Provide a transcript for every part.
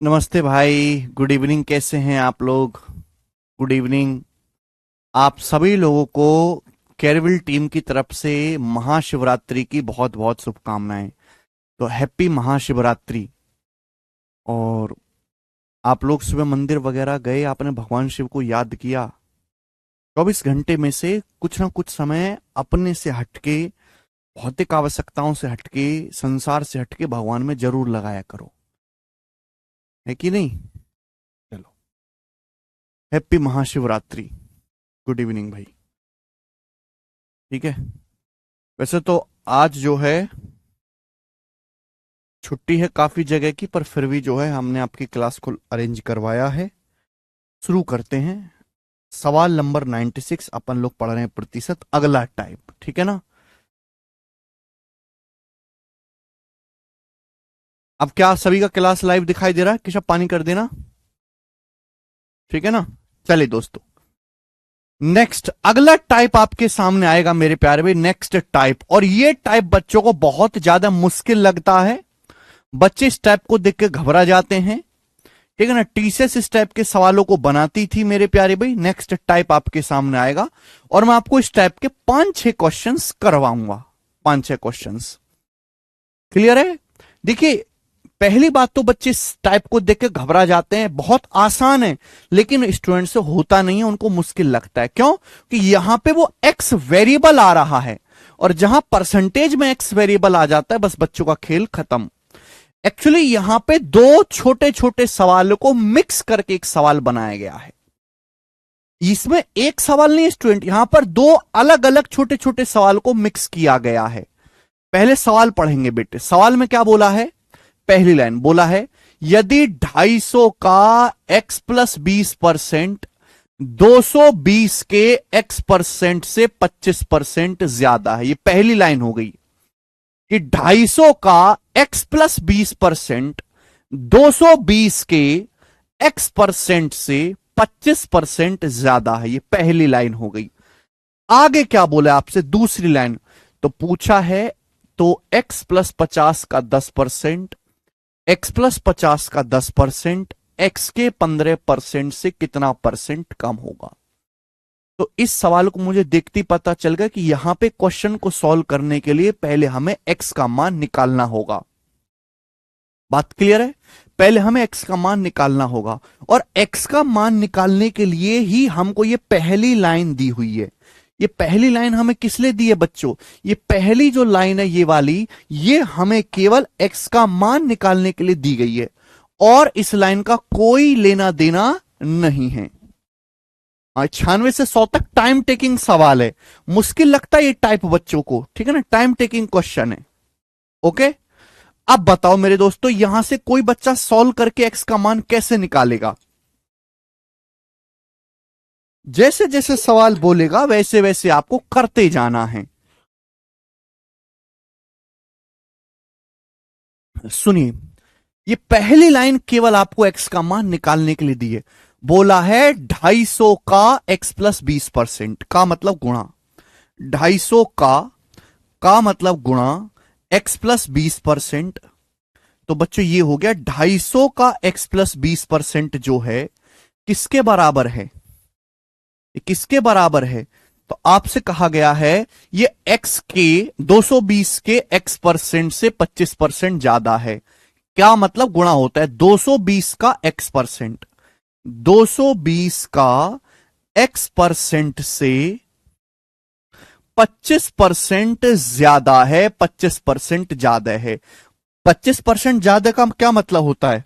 नमस्ते भाई, good evening. कैसे हैं आप लोग? Good evening. आप सभी लोगों को कैरविल टीम की तरफ से महाशिवरात्रि की बहुत बहुत शुभकामनाएं। तो हैप्पी महाशिवरात्रि। और आप लोग सुबह मंदिर वगैरह गए, आपने भगवान शिव को याद किया? 24 घंटे में से कुछ ना कुछ समय अपने से हटके, भौतिक आवश्यकताओं से हटके, संसार से हटके भगवान में जरूर लगाया करो, है कि नहीं? चलो, हैप्पी महाशिवरात्रि। गुड इवनिंग भाई। ठीक है। वैसे तो आज जो है छुट्टी है काफी जगह की, पर फिर भी जो है हमने आपकी क्लास को अरेंज करवाया है। शुरू करते हैं। सवाल नंबर 96 अपन लोग पढ़ रहे हैं, प्रतिशत अगला टाइप। ठीक है ना? अब क्या सभी का क्लास लाइव दिखाई दे रहा है? किशा पानी कर देना। ठीक है ना? चलिए दोस्तों, नेक्स्ट अगला टाइप आपके सामने आएगा मेरे प्यारे भाई। नेक्स्ट टाइप, और ये टाइप बच्चों को बहुत ज्यादा मुश्किल लगता है। बच्चे इस टाइप को देख के घबरा जाते हैं। ठीक है ना? टीसीएस इस टाइप के सवालों को बनाती थी मेरे प्यारे भाई। नेक्स्ट टाइप आपके सामने आएगा और मैं आपको इस टाइप के 5-6 क्वेश्चंस करवाऊंगा। 5-6 क्वेश्चंस। क्लियर है? देखिए, पहली बात तो बच्चे इस टाइप को देख के घबरा जाते हैं, बहुत आसान है, लेकिन स्टूडेंट से होता नहीं है, उनको मुश्किल लगता है। क्यों? कि यहां पे वो एक्स वेरिएबल आ रहा है, और जहां परसेंटेज में एक्स वेरिएबल आ जाता है, बस बच्चों का खेल खत्म। एक्चुअली यहां पे दो छोटे छोटे सवालों को मिक्स करके एक सवाल बनाया गया है। इसमें एक सवाल नहीं स्टूडेंट, यहां पर दो अलग अलग छोटे छोटे सवाल को मिक्स किया गया है। पहले सवाल पढ़ेंगे बेटे। सवाल में क्या बोला है? पहली लाइन बोला है, यदि 250 का x+20% 220 के x% से 25% ज्यादा है। ये पहली लाइन हो गई कि 250 का x+20% 220 के x% से 25% ज्यादा है। ये पहली लाइन हो गई। आगे क्या बोला आपसे? दूसरी लाइन तो पूछा है, तो x+50 का 10%, x+50 का 10%, x के 15% से कितना परसेंट कम होगा? तो इस सवाल को मुझे देखते ही पता चल गया कि यहां पे क्वेश्चन को सॉल्व करने के लिए पहले हमें x का मान निकालना होगा। बात क्लियर है? पहले हमें x का मान निकालना होगा, और x का मान निकालने के लिए ही हमको ये पहली लाइन दी हुई है। ये पहली लाइन हमें किस लिए दी है बच्चों? ये पहली जो लाइन है ये वाली, ये हमें केवल x का मान निकालने के लिए दी गई है, और इस लाइन का कोई लेना देना नहीं है। 96 से 100 तक टाइम टेकिंग सवाल है। मुश्किल लगता है ये टाइप बच्चों को, ठीक है ना? टाइम टेकिंग क्वेश्चन है। ओके। अब बताओ मेरे दोस्तों, यहां से कोई बच्चा सॉल्व करके एक्स का मान कैसे निकालेगा? जैसे जैसे सवाल बोलेगा वैसे वैसे आपको करते जाना है। सुनिए, ये पहली लाइन केवल आपको एक्स का मान निकालने के लिए दी है। बोला है 250 का x+20% का मतलब गुणा, 250 का मतलब गुणा x+20%। तो बच्चों ये हो गया 250 का x+20% जो है किसके बराबर है? ये किसके बराबर है? तो आपसे कहा गया है ये x के 220 के x% से 25% ज्यादा है। क्या मतलब? गुणा होता है 220 का x%, 220 का x% से 25% ज्यादा है। 25% ज्यादा है। 25% ज्यादा का क्या मतलब होता है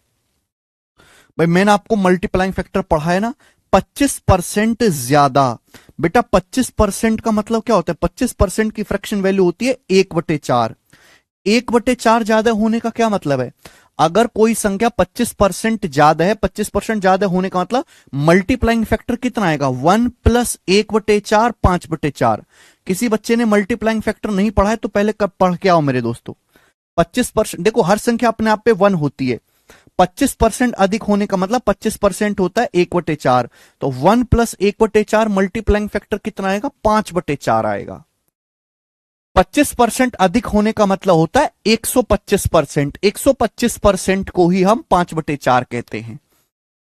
भाई? मैंने आपको मल्टीप्लाइंग फैक्टर पढ़ा है ना। 25% ज्यादा। बेटा 25% का मतलब क्या होता है? 25% की फ्रैक्शन वैल्यू होती है 1/4। 1/4 ज्यादा होने का क्या मतलब है? अगर कोई संख्या 25% ज्यादा है, 25% ज्यादा होने का मतलब मल्टीप्लाइंग फैक्टर कितना आएगा? 1 + 1/4 5/4। किसी बच्चे ने मल्टीप्लाइंग फैक्टर नहीं पढ़ा है तो पहले कब पढ़ के आओ मेरे दोस्तों। 25%, देखो हर संख्या अपने आप पे 1 होती है। 25% अधिक होने का मतलब 25% होता है 1/4। तो 1 + 1/4 मल्टीप्लाइंग फैक्टर कितना आएगा? 5/4 आएगा। 25% अधिक होने का मतलब होता है 125%। 125% को ही हम 5/4 कहते हैं।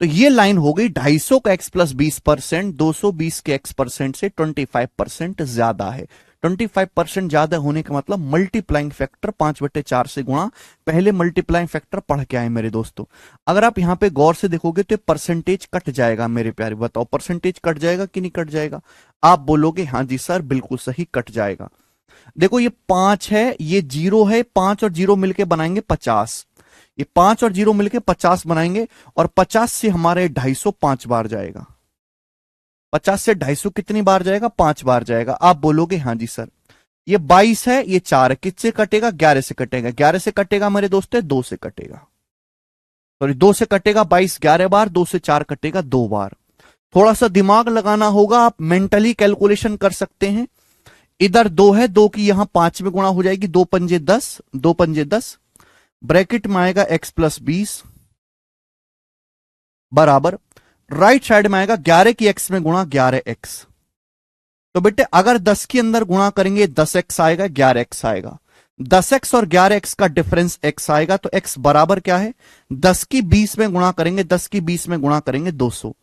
तो ये लाइन हो गई 250 का x प्लस 20%, 220 के x परसेंट से 25% ज्यादा है। 25% ज्यादा होने का मतलब मल्टीप्लाइंग फैक्टर 5/4 से गुणा। पहले मल्टीप्लाइंग फैक्टर पढ़ के आए मेरे दोस्तों। अगर आप यहां पे गौर से देखोगे तो परसेंटेज कट जाएगा मेरे प्यारे, बताओ परसेंटेज कट जाएगा कि नहीं कट जाएगा? आप बोलोगे हाँ जी सर बिल्कुल सही कट जाएगा। देखो ये 5 है, ये 0 है, 5 और 0 मिलके बनाएंगे 50। ये 5 और 0 मिलके 50 बनाएंगे, और 50 से हमारे 250 5 बार जाएगा। 50 से 250 कितनी बार जाएगा? 5 बार जाएगा। आप बोलोगे हाँ जी सर। ये 22 है, ये 4 है, किससे कटेगा? 11 से कटेगा। 11 से कटेगा मेरे दोस्तों, 2 से कटेगा। सॉरी 2 से कटेगा 22 11 बार, 2 से 4 कटेगा 2 बार। थोड़ा सा दिमाग लगाना होगा, आप मेंटली कैलकुलेशन कर सकते हैं। इधर 2 है, 2 की यहां 5 में गुणा हो जाएगी, 2 पंजे 10, 2 पंजे 10, ब्रैकेट में आएगा x प्लस 20 बराबर राइट साइड में आएगा 11 की x में गुणा 11x। तो बेटे अगर 10 के अंदर गुणा करेंगे 10x आएगा, 11x आएगा। 10x और 11x का डिफरेंस x आएगा, तो x बराबर क्या है? 10 की 20 में गुणा करेंगे, 10 की 20 में गुणा करेंगे 200।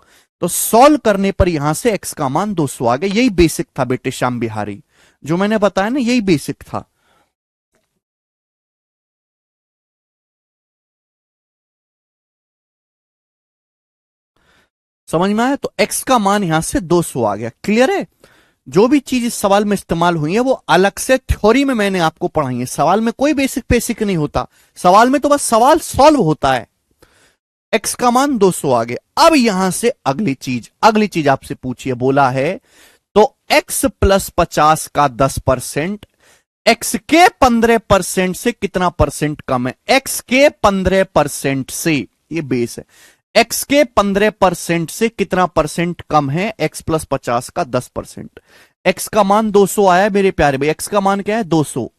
तो सॉल्व करने पर यहां से x का मान 200 आ गया। यही बेसिक था बेटे श्याम बिहारी, जो मैंने बताया ना, यही बेसिक था। समझ में आया? तो x का मान यहां से 200 आ गया। क्लियर है? जो भी चीज इस सवाल में इस्तेमाल हुई है वो अलग से थ्योरी में मैंने आपको पढ़ाई है। सवाल में कोई बेसिक बेसिक नहीं होता, सवाल में तो बस सवाल सॉल्व होता है। x का मान 200 आ गया। अब यहां से अगली चीज आपसे पूछिए, बोला है तो x प्लस 50 का 10% x के 15% से कितना परसेंट कम है? x के 15% से, ये बेस है, x के 15% से कितना परसेंट कम है? x प्लस 50 का 10%। x का मान 200 आया मेरे प्यारे भाई, x का मान क्या है? 200।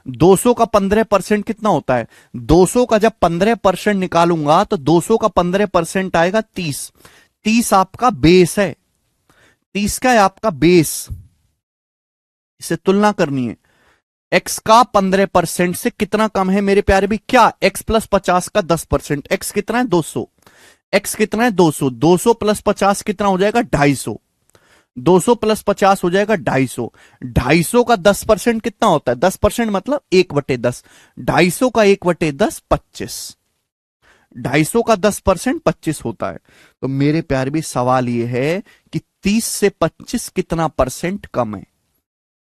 200 का 15% कितना होता है? 200 का जब 15% निकालूंगा तो 200 का 15% आएगा 30। 30 आपका बेस है, 30 का है आपका बेस। इसे तुलना करनी है। x का 15% से कितना कम है मेरे प्यारे भी? क्या? x प्लस 50 का 10%। x कितना है? 200। x कितना है? 200। 200 प्लस 50 कितना हो जाएगा? 250। 200 प्लस 50 हो जाएगा 250। 250 का 10% कितना होता है? 10% मतलब 1/10। 250 का 1/10 25। 250 का 10% 25 होता है। तो मेरे प्यारे भी सवाल यह है कि 30 से 25 कितना परसेंट कम है?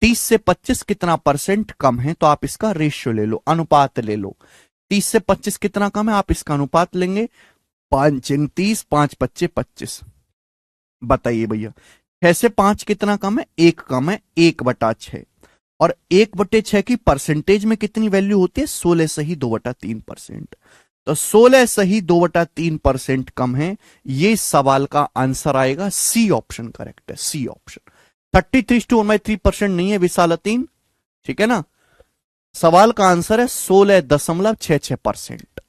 30 से 25 कितना परसेंट कम है? तो आप इसका रेशियो ले लो, अनुपात ले लो। 30 से 25 कितना कम है? आप इसका अनुपात लेंगे, 5 30, 5 25 25। बताइए भैया 6 से 5 कितना कम है? 1 कम है, 1/6। और 1/6 की परसेंटेज में कितनी वैल्यू होती है? 16 सही 2/3%। तो 16 सही 2/3% कम है। ये सवाल का आंसर आएगा सी ऑप्शन करेक्ट है, सी ऑप्शन। 33:1/3% नहीं है विशालतीन, ठीक है ना? सवाल का आंसर है 16.66%।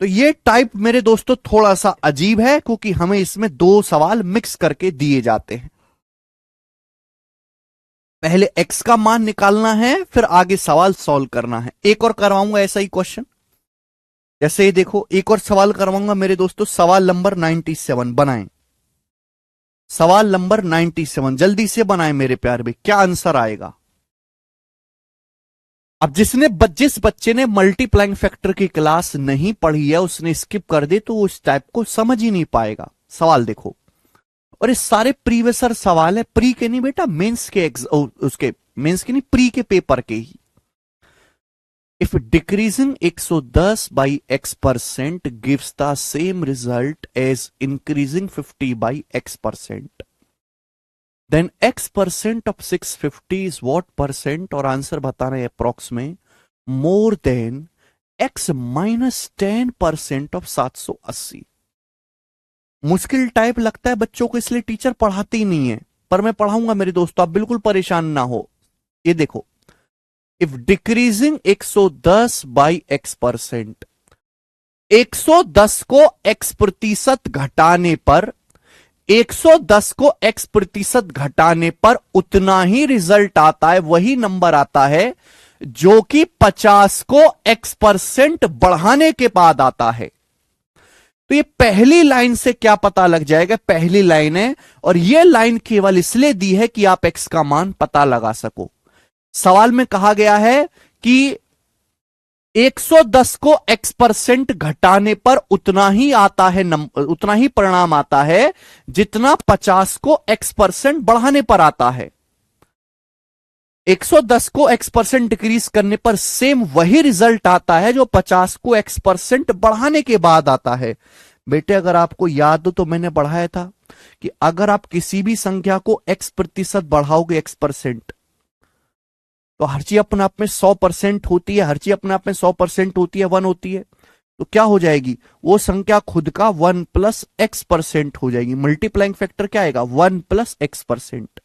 तो ये टाइप मेरे दोस्तों थोड़ा सा अजीब है, क्योंकि हमें इसमें 2 सवाल मिक्स करके दिए जाते हैं। पहले x का मान निकालना है, फिर आगे सवाल सॉल्व करना है। एक और करवाऊंगा ऐसा ही क्वेश्चन, जैसे ये देखो, एक और सवाल करवाऊंगा मेरे दोस्तों। सवाल नंबर 97 बनाएं। सवाल नंबर 97 जल्दी से बनाएं मेरे प्यार भाई, क्या आंसर आएगा? अब जिस बच्चे ने मल्टीप्लाइंग फैक्टर की क्लास नहीं पढ़ी है, उसने स्किप कर दे तो वो इस टाइप को समझ ही नहीं पाएगा। सवाल देखो, और ये सारे प्रीवियसर सवाल है, प्री के नहीं बेटा, मेंस के उसके मेंस के नहीं, प्री के पेपर के ही। If decreasing 110 by x% gives the same result as increasing 50 by x%, then x% of 650 is what percent? और आंसर बता रहे हैं अप्रोक्स में more than x minus 10% of 780। मुश्किल टाइप लगता है बच्चों को, इसलिए टीचर पढ़ाते ही नहीं है, पर मैं पढ़ाऊंगा मेरे दोस्तों, आप बिल्कुल परेशान ना हो। ये देखो, इफ डिक्रीजिंग 110 बाई x%, 110 को x% घटाने पर 110 को x प्रतिशत घटाने पर उतना ही रिजल्ट आता है, वही नंबर आता है जो कि 50 को x% बढ़ाने के बाद आता है। तो ये पहली लाइन से क्या पता लग जाएगा, पहली लाइन है और ये लाइन केवल इसलिए दी है कि आप x का मान पता लगा सको। सवाल में कहा गया है कि 110 को x% घटाने पर उतना ही आता है उतना ही परिणाम आता है जितना 50 को x% बढ़ाने पर आता है। 110 को x% डिक्रीज करने पर सेम वही रिजल्ट आता है जो 50 को x% बढ़ाने के बाद आता है। बेटे अगर आपको याद हो तो मैंने बढ़ाया था कि अगर आप किसी भी संख्या को x% बढ़ाओगे x%, तो हर चीज अपने आप में 100% होती है, हर चीज अपने आप में 100% होती है, 1 होती है, तो क्या हो जाएगी वो संख्या खुद का 1 + x% हो जाएगी। मल्टीप्लाइंग फैक्टर क्या आएगा 1 + x%।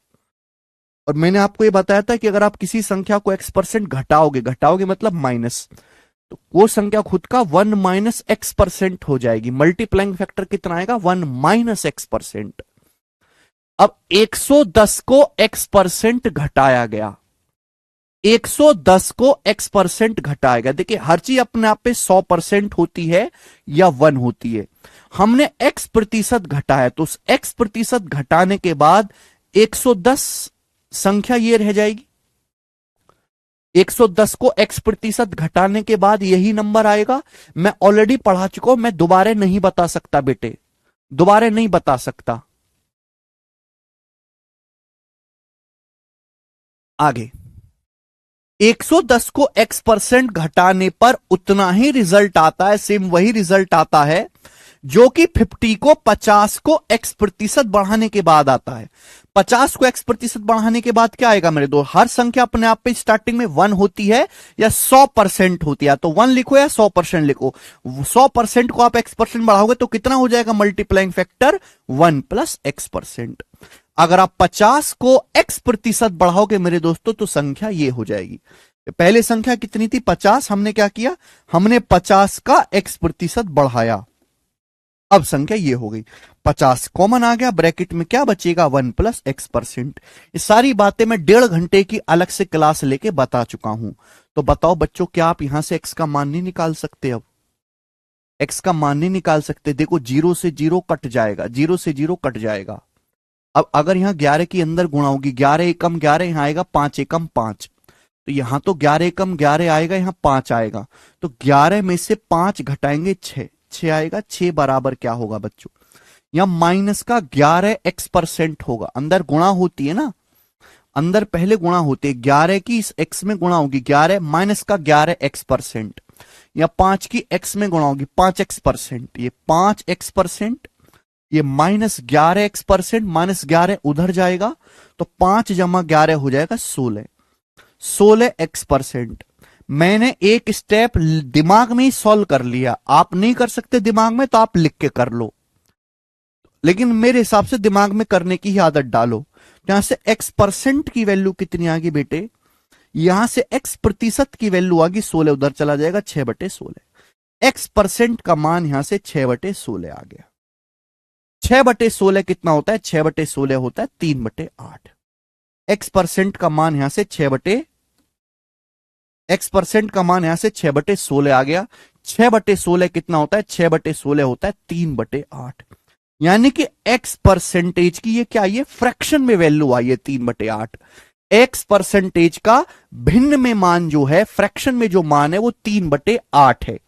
और मैंने आपको ये बताया था कि अगर आप किसी संख्या को x% घटाओगे मतलब माइनस, तो वो संख्या खुद का 1 - x% हो जाएगी। मल्टीप्लाइंग फैक्टर कितना आएगा 1 - x%। अब 110 को x% घटाया गया, 110 को x% घटाया गया। देखिए हर चीज अपने आप पे 100% होती है या 1 होती है। हमने x% घटाया तो उस x% घटाने के बाद 110 संख्या ये रह जाएगी। 110 को x% घटाने के बाद यही नंबर आएगा। मैं ऑलरेडी पढ़ा चुका हूं, मैं दोबारा नहीं बता सकता बेटे, दोबारा नहीं बता सकता। आगे 110 को x% घटाने पर उतना ही रिजल्ट आता है, सेम वही रिजल्ट आता है जो कि 50 को 50 को x% बढ़ाने के बाद आता है। 50 को x% बढ़ाने के बाद क्या आएगा मेरे दोस्त, हर संख्या अपने आप पे स्टार्टिंग में 1 होती है या 100% होती है, तो 1 लिखो या 100% लिखो। 100% को आप x% बढ़ाओगे तो कितना हो जाएगा मल्टीप्लाइंग फैक्टर 1 + x%। अगर आप 50 को x% बढ़ाओगे मेरे दोस्तों तो संख्या ये हो जाएगी। पहले संख्या कितनी थी 50, हमने क्या किया, हमने 50 का x% बढ़ाया, अब संख्या ये हो गई। 50 कॉमन आ गया, ब्रैकेट में क्या बचेगा 1 + x%। ये सारी बातें मैं 1.5 घंटे की अलग से क्लास लेके बता चुका हूं। तो बताओ बच्चों क्या आप यहां से x का मान नहीं निकाल सकते? अब x का मान नहीं निकाल सकते। देखो 0 से 0 कट जाएगा, 0 से 0 कट जाएगा। अब अगर यहां 11 के अंदर गुणा होगी, 11 एकम 11, यहां आएगा 5 एकम 5, तो यहां तो 11 एकम 11 आएगा, यहां 5 आएगा, तो 11 में से 5 घटाएंगे 6 आएगा। 6 बराबर क्या होगा बच्चों, यहां माइनस का 11 x% होगा। अंदर गुणा होती है ना, अंदर पहले गुणा होती है, 11 की इस x में गुणा होगी 11 माइनस का 11 x%, या 5 की x में गुणा होगी 5 x%, ये 5 x%, ये माइनस 11 x%, माइनस 11 उधर जाएगा तो 5 + 11 हो जाएगा 16 x%। मैंने एक स्टेप दिमाग में ही सॉल्व कर लिया, आप नहीं कर सकते दिमाग में तो आप लिख के कर लो, लेकिन मेरे हिसाब से दिमाग में करने की ही आदत डालो। यहां से x% की वैल्यू कितनी आ गई बेटे, यहां से x% की वैल्यू आ गई 16, उधर चला जाएगा 6/16। x% का मान यहां से 6/16 आ गया। 6/16 कितना होता है, 6/16 होता है 3/8। x% का मान यहां से 6% का मान यहां से 6/16 आ गया। 6/16 कितना होता है, 6/16 होता है 3/8। यानी कि x% की ये क्या, ये फ्रैक्शन में वैल्यू आई है 3/8। x% का भिन्न में मान जो है, फ्रैक्शन में जो मान है वो 3/8 है।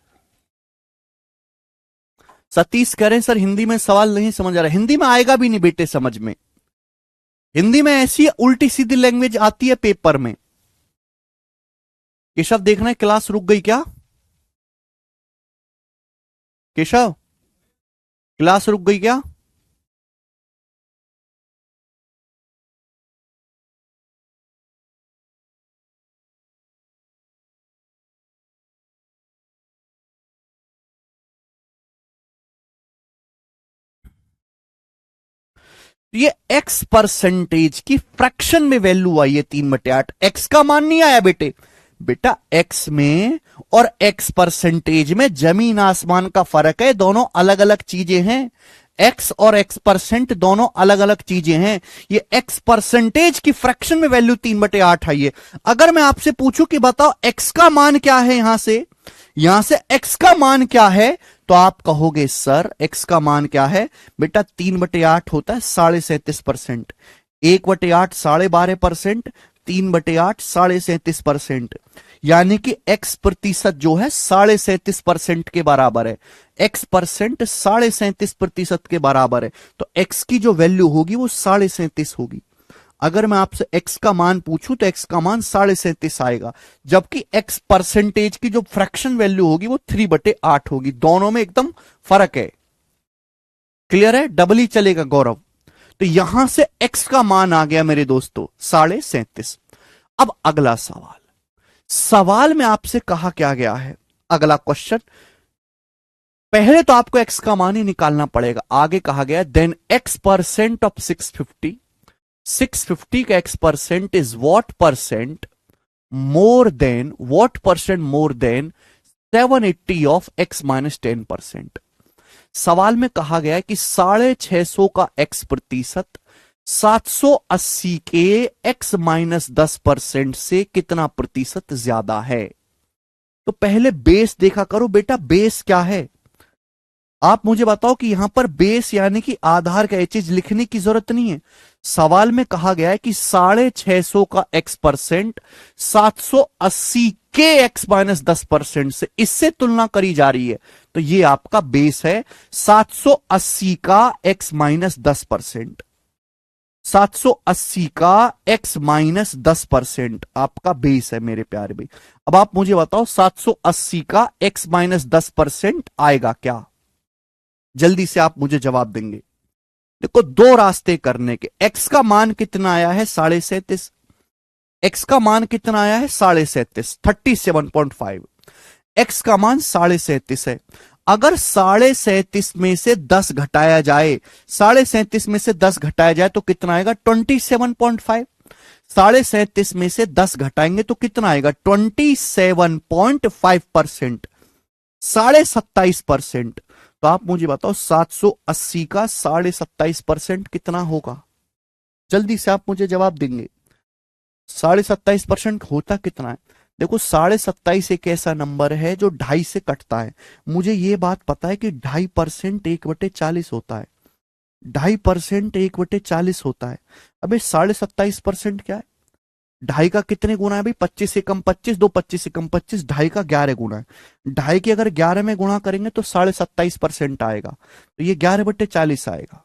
सतीश कह रहे हैं सर हिंदी में सवाल नहीं समझ आ रहा। हिंदी में आएगा भी नहीं बेटे समझ में, हिंदी में ऐसी उल्टी सीधी लैंग्वेज आती है पेपर में। केशव देखना है क्लास रुक गई क्या, केशव क्लास रुक गई क्या? ये x% की फ्रैक्शन में वैल्यू आई है 3/8। x का मान नहीं आया बेटे, बेटा x में और x% में जमीन आसमान का फर्क है, दोनों अलग अलग चीजें हैं। एक्स और एक्स परसेंट दोनों अलग अलग चीजें हैं। ये एक्स परसेंटेज की फ्रैक्शन में वैल्यू 3/8 आई है। अगर मैं आपसे पूछूं कि बताओ एक्स का मान क्या है, यहां से एक्स का मान क्या है, तो आप कहोगे सर एक्स का मान क्या है बेटा, 3/8 होता है 37.5%। 1/8 12.5%, 3/8 37.5%। यानी कि एक्स प्रतिशत जो है 37.5% के बराबर है। एक्स परसेंट 37.5% के बराबर है। तो एक्स की जो वैल्यू होगी वो 37.5 होगी। अगर मैं आपसे एक्स का मान पूछूं तो एक्स का मान 37.5 आएगा, जबकि एक्स परसेंटेज की जो फ्रैक्शन वैल्यू होगी वो 3/8 होगी। दोनों में एकदम फर्क है। क्लियर है? डबल ही चलेगा गौरव। तो यहां से एक्स का मान आ गया मेरे दोस्तों 37.5। अब अगला सवाल, सवाल में आपसे कहा क्या गया है, अगला क्वेश्चन। पहले तो आपको एक्स का मान ही निकालना पड़ेगा। आगे कहा गया देन एक्स परसेंट ऑफ 650, 650 का x percent is what percent more than 780 of x minus 10%। सवाल में कहा गया है कि 650 का एक्स प्रतिशत 780 के एक्स माइनस 10% से कितना प्रतिशत ज्यादा है। तो पहले बेस देखा करो बेटा, बेस क्या है। आप मुझे बताओ कि यहां पर बेस यानी कि आधार का, ये चीज लिखने की जरूरत नहीं है। सवाल में कहा गया है कि 650 का एक्स परसेंट 780 के एक्स माइनस 10% से, इससे तुलना करी जा रही है। तो ये आपका बेस है 780 का एक्स माइनस 10%। 780 का एक्स माइनस 10% आपका बेस है मेरे प्यारे भाई। अब आप मुझे बताओ 780 का एक्स माइनस 10% आएगा क्या। जल्दी से आप मुझे जवाब देंगे। देखो दो रास्ते करने के। एक्स का मान कितना आया है 37.5। एक्स का मान कितना आया है 37.5, 37.5। एक्स का मान 37.5 है। अगर 37.5 में से 10 घटाया जाए, 37.5 में से 10 घटाया जाए तो कितना आएगा 27.5। 37.5 में से 10 घटाएंगे तो कितना आएगा 27.5%, 27.5%। तो आप मुझे बताओ 780 का 27.5% कितना होगा। जल्दी से आप मुझे जवाब देंगे। 27.5% होता कितना है। देखो 27.5 एक ऐसा नंबर है जो 2.5 से कटता है। मुझे ये बात पता है कि 2.5% 1/40 होता है। 2.5% 1/40 होता है। अबे 27.5% क्या है, 2.5 का कितने गुना है भाई, 25 से कम 25, 2 25 से कम 25, 2.5 का 11 गुना है। 2.5 की अगर 11 में गुणा करेंगे तो 27.5% आएगा। तो ये 11/40 आएगा।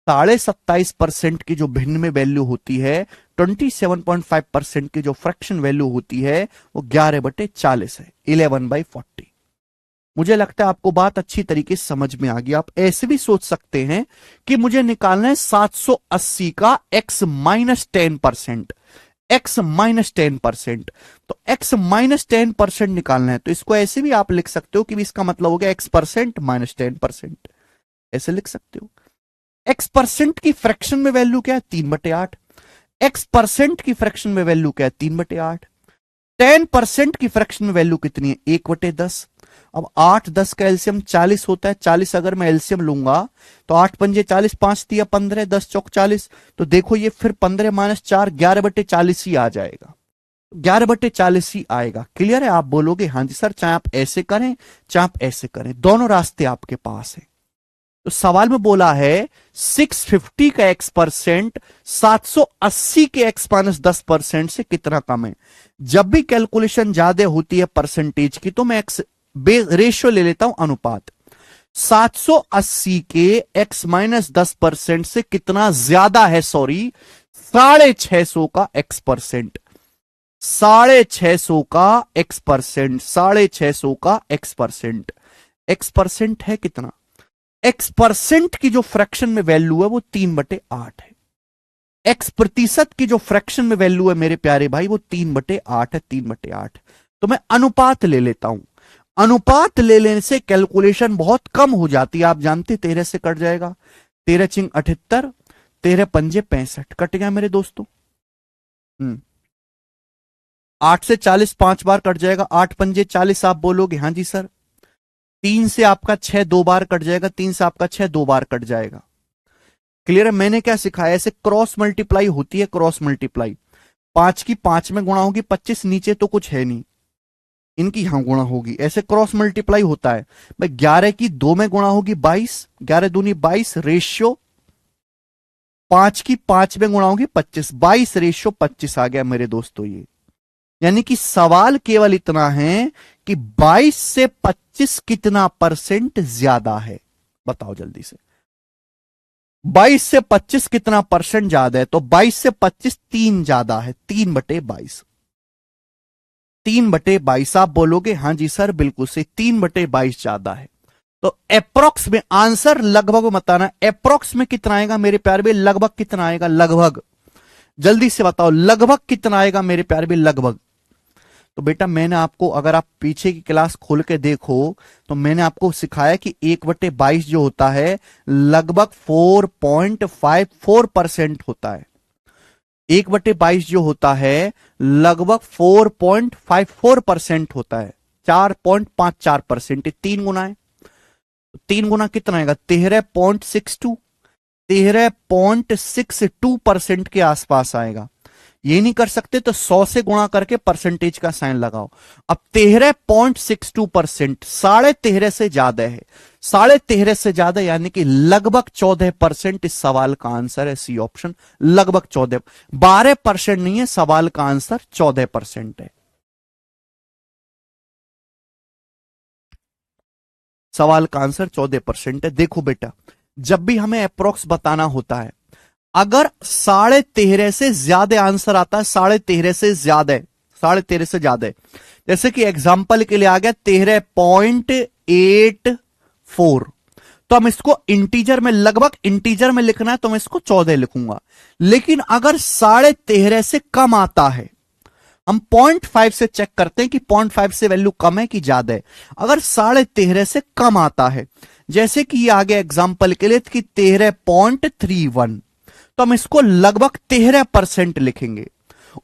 27.5% की जो भिन्न में वैल्यू होती है, 27.5% की जो फ्रैक्शन वैल्यू होती है वो 11/40 है, 11/40। मुझे लगता है आपको बात अच्छी तरीके से समझ में आ गई। आप ऐसे भी सोच सकते हैं कि मुझे निकालना है 780 का एक्स माइनस 10%, एक्स माइनस 10%। तो एक्स माइनस 10% निकालना है, तो इसको ऐसे भी आप लिख सकते हो कि इसका मतलब हो गया एक्स परसेंट माइनस 10%। ऐसे लिख सकते हो। एक्स परसेंट की फ्रैक्शन में वैल्यू क्या है 3/8। एक्स परसेंट की फ्रैक्शन में वैल्यू क्या है 3/8। 10% की फ्रैक्शन में वैल्यू कितनी है 1/10। अब 8 10 का एलसीएम 40 होता है। 40 अगर मैं एलसीएम लूंगा तो 8 पंजे 40, 5 दिया 15, 10 चौक 40। तो देखो ये फिर 15 माइनस 4 11/40 ही आ जाएगा, 11/40 ही आएगा। क्लियर है? आप बोलोगे हाँ जी सर, चाहे आप ऐसे करें चाहे आप ऐसे करें, दोनों रास्ते आपके पास है। तो सवाल में बोला है 650 का एक्स परसेंट 780 के एक्स माइनस 10% से कितना कम है। जब भी कैलकुलेशन ज्यादा होती है परसेंटेज की तो मैं एक्स रेशियो ले लेता हूं, अनुपात। 780 के एक्स माइनस 10% से कितना ज्यादा है, सॉरी 650 का एक्स परसेंट, 650 का एक्स परसेंट, 650 का एक्स परसेंट। एक्स परसेंट है कितना, एक्स परसेंट की जो फ्रैक्शन में वैल्यू है वो 3/8 है। एक्स प्रतिशत की जो फ्रैक्शन में वैल्यू है मेरे प्यारे भाई वो 3/8 है, 3/8। तो मैं अनुपात ले लेता हूं। अनुपात ले लेने से कैलकुलेशन बहुत कम हो जाती है। आप जानते 13 से कट जाएगा, 13 चिंग 78, 13 पंजे 65, कट गया मेरे दोस्तों। 8 से 40 5 बार कट जाएगा, 8 पंजे 40। आप बोलोगे हाँ जी सर। 3 से आपका 6 2 बार कट जाएगा, 3 से आपका 6 2 बार कट जाएगा। क्लियर है? मैंने क्या सिखाया, ऐसे क्रॉस मल्टीप्लाई होती है, क्रॉस मल्टीप्लाई। 5 की 5 में गुणा होगी 25, नीचे तो कुछ है नहीं, इनकी यहां गुणा होगी, ऐसे क्रॉस मल्टीप्लाई होता है भाई। 11 की 2 में गुणा होगी 22, 11 दूनी 22, रेशियो 5 की 5 में गुणा होगी 25, 22 रेशियो 25 आ गया मेरे दोस्तों ये। यानी कि सवाल केवल इतना है कि 22 से 25 कितना परसेंट ज्यादा है, बताओ जल्दी से। 22 से 25 कितना परसेंट ज्यादा है? तो 22 से 25 3 ज्यादा है, 3/22। 3/22 आप बोलोगे हाँ जी सर बिल्कुल सही, 3/22 ज्यादा है। तो अप्रोक्स में आंसर लगभग बताना, अप्रोक्स में कितना आएगा मेरे प्यारे भाई, लगभग कितना आएगा, लगभग जल्दी से बताओ, लगभग कितना आएगा मेरे प्यारे भाई, लगभग। तो बेटा मैंने आपको, अगर आप पीछे की क्लास खोल के देखो तो मैंने आपको सिखाया कि 1/22 जो होता है लगभग 4.54% होता है। 1/22 जो होता है लगभग 4.54% होता है, 4.54%, 3 गुना है। 3 गुना कितना आएगा, 13.62, 13.62% के आसपास आएगा। ये नहीं कर सकते तो 100 से गुणा करके परसेंटेज का साइन लगाओ। अब 13.62%, 13.5 से ज्यादा है, 13.5 से ज्यादा यानी कि लगभग 14% इस सवाल का आंसर है, सी ऑप्शन, लगभग 14। 12% नहीं है, सवाल का आंसर 14% है। सवाल का आंसर 14% है। देखो बेटा, जब भी हमें अप्रोक्स बताना होता है, अगर 13.5 से ज्यादा आंसर आता है, 13.5 से ज्यादा है, 13.5 से ज्यादा है, जैसे कि एग्जाम्पल के लिए आ गया 13.84, तो हम इसको इंटीजर में, लगभग इंटीजर में लिखना है तो मैं इसको 14 लिखूंगा। लेकिन अगर 13.5 से कम आता है, हम 0.5 से चेक करते हैं कि 0.5 से वैल्यू कम है कि ज्यादा है। अगर 13.5 से कम आता है, जैसे कि ये आ गया एग्जाम्पल के लिए कि 13.31, तो हम इसको लगभग 13% लिखेंगे।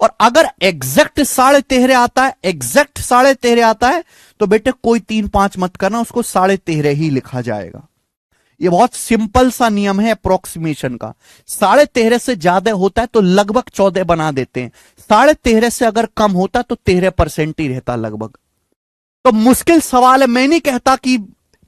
और अगर एग्जैक्ट 13.5 आता है, एग्जैक्ट 13.5 आता है, तो बेटे कोई 3-5 मत करना, उसको 13.5 ही लिखा जाएगा। ये बहुत सिंपल सा नियम है अप्रोक्सीमेशन का। 13.5 से ज्यादा होता है तो लगभग 14 बना देते हैं, 13.5 से अगर कम होता तो 13% ही रहता लगभग। तो मुश्किल सवाल है, मैं नहीं कहता कि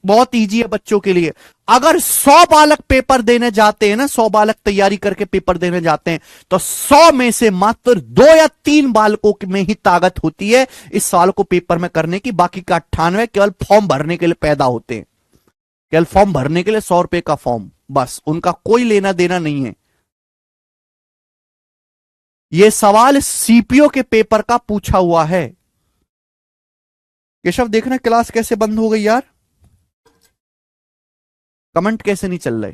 बहुत इजी है बच्चों के लिए। अगर 100 बालक पेपर देने जाते हैं ना, 100 बालक तैयारी करके पेपर देने जाते हैं, तो 100 में से मात्र 2 या 3 बालकों में ही ताकत होती है इस सवाल को पेपर में करने की। बाकी का 98 केवल फॉर्म भरने के लिए पैदा होते हैं, केवल फॉर्म भरने के लिए, 100 रुपए का फॉर्म, बस, उनका कोई लेना देना नहीं है। यह सवाल सीपीओ के पेपर का पूछा हुआ है। केशव देखना क्लास कैसे बंद हो गई यार, कमेंट कैसे नहीं चल रहे।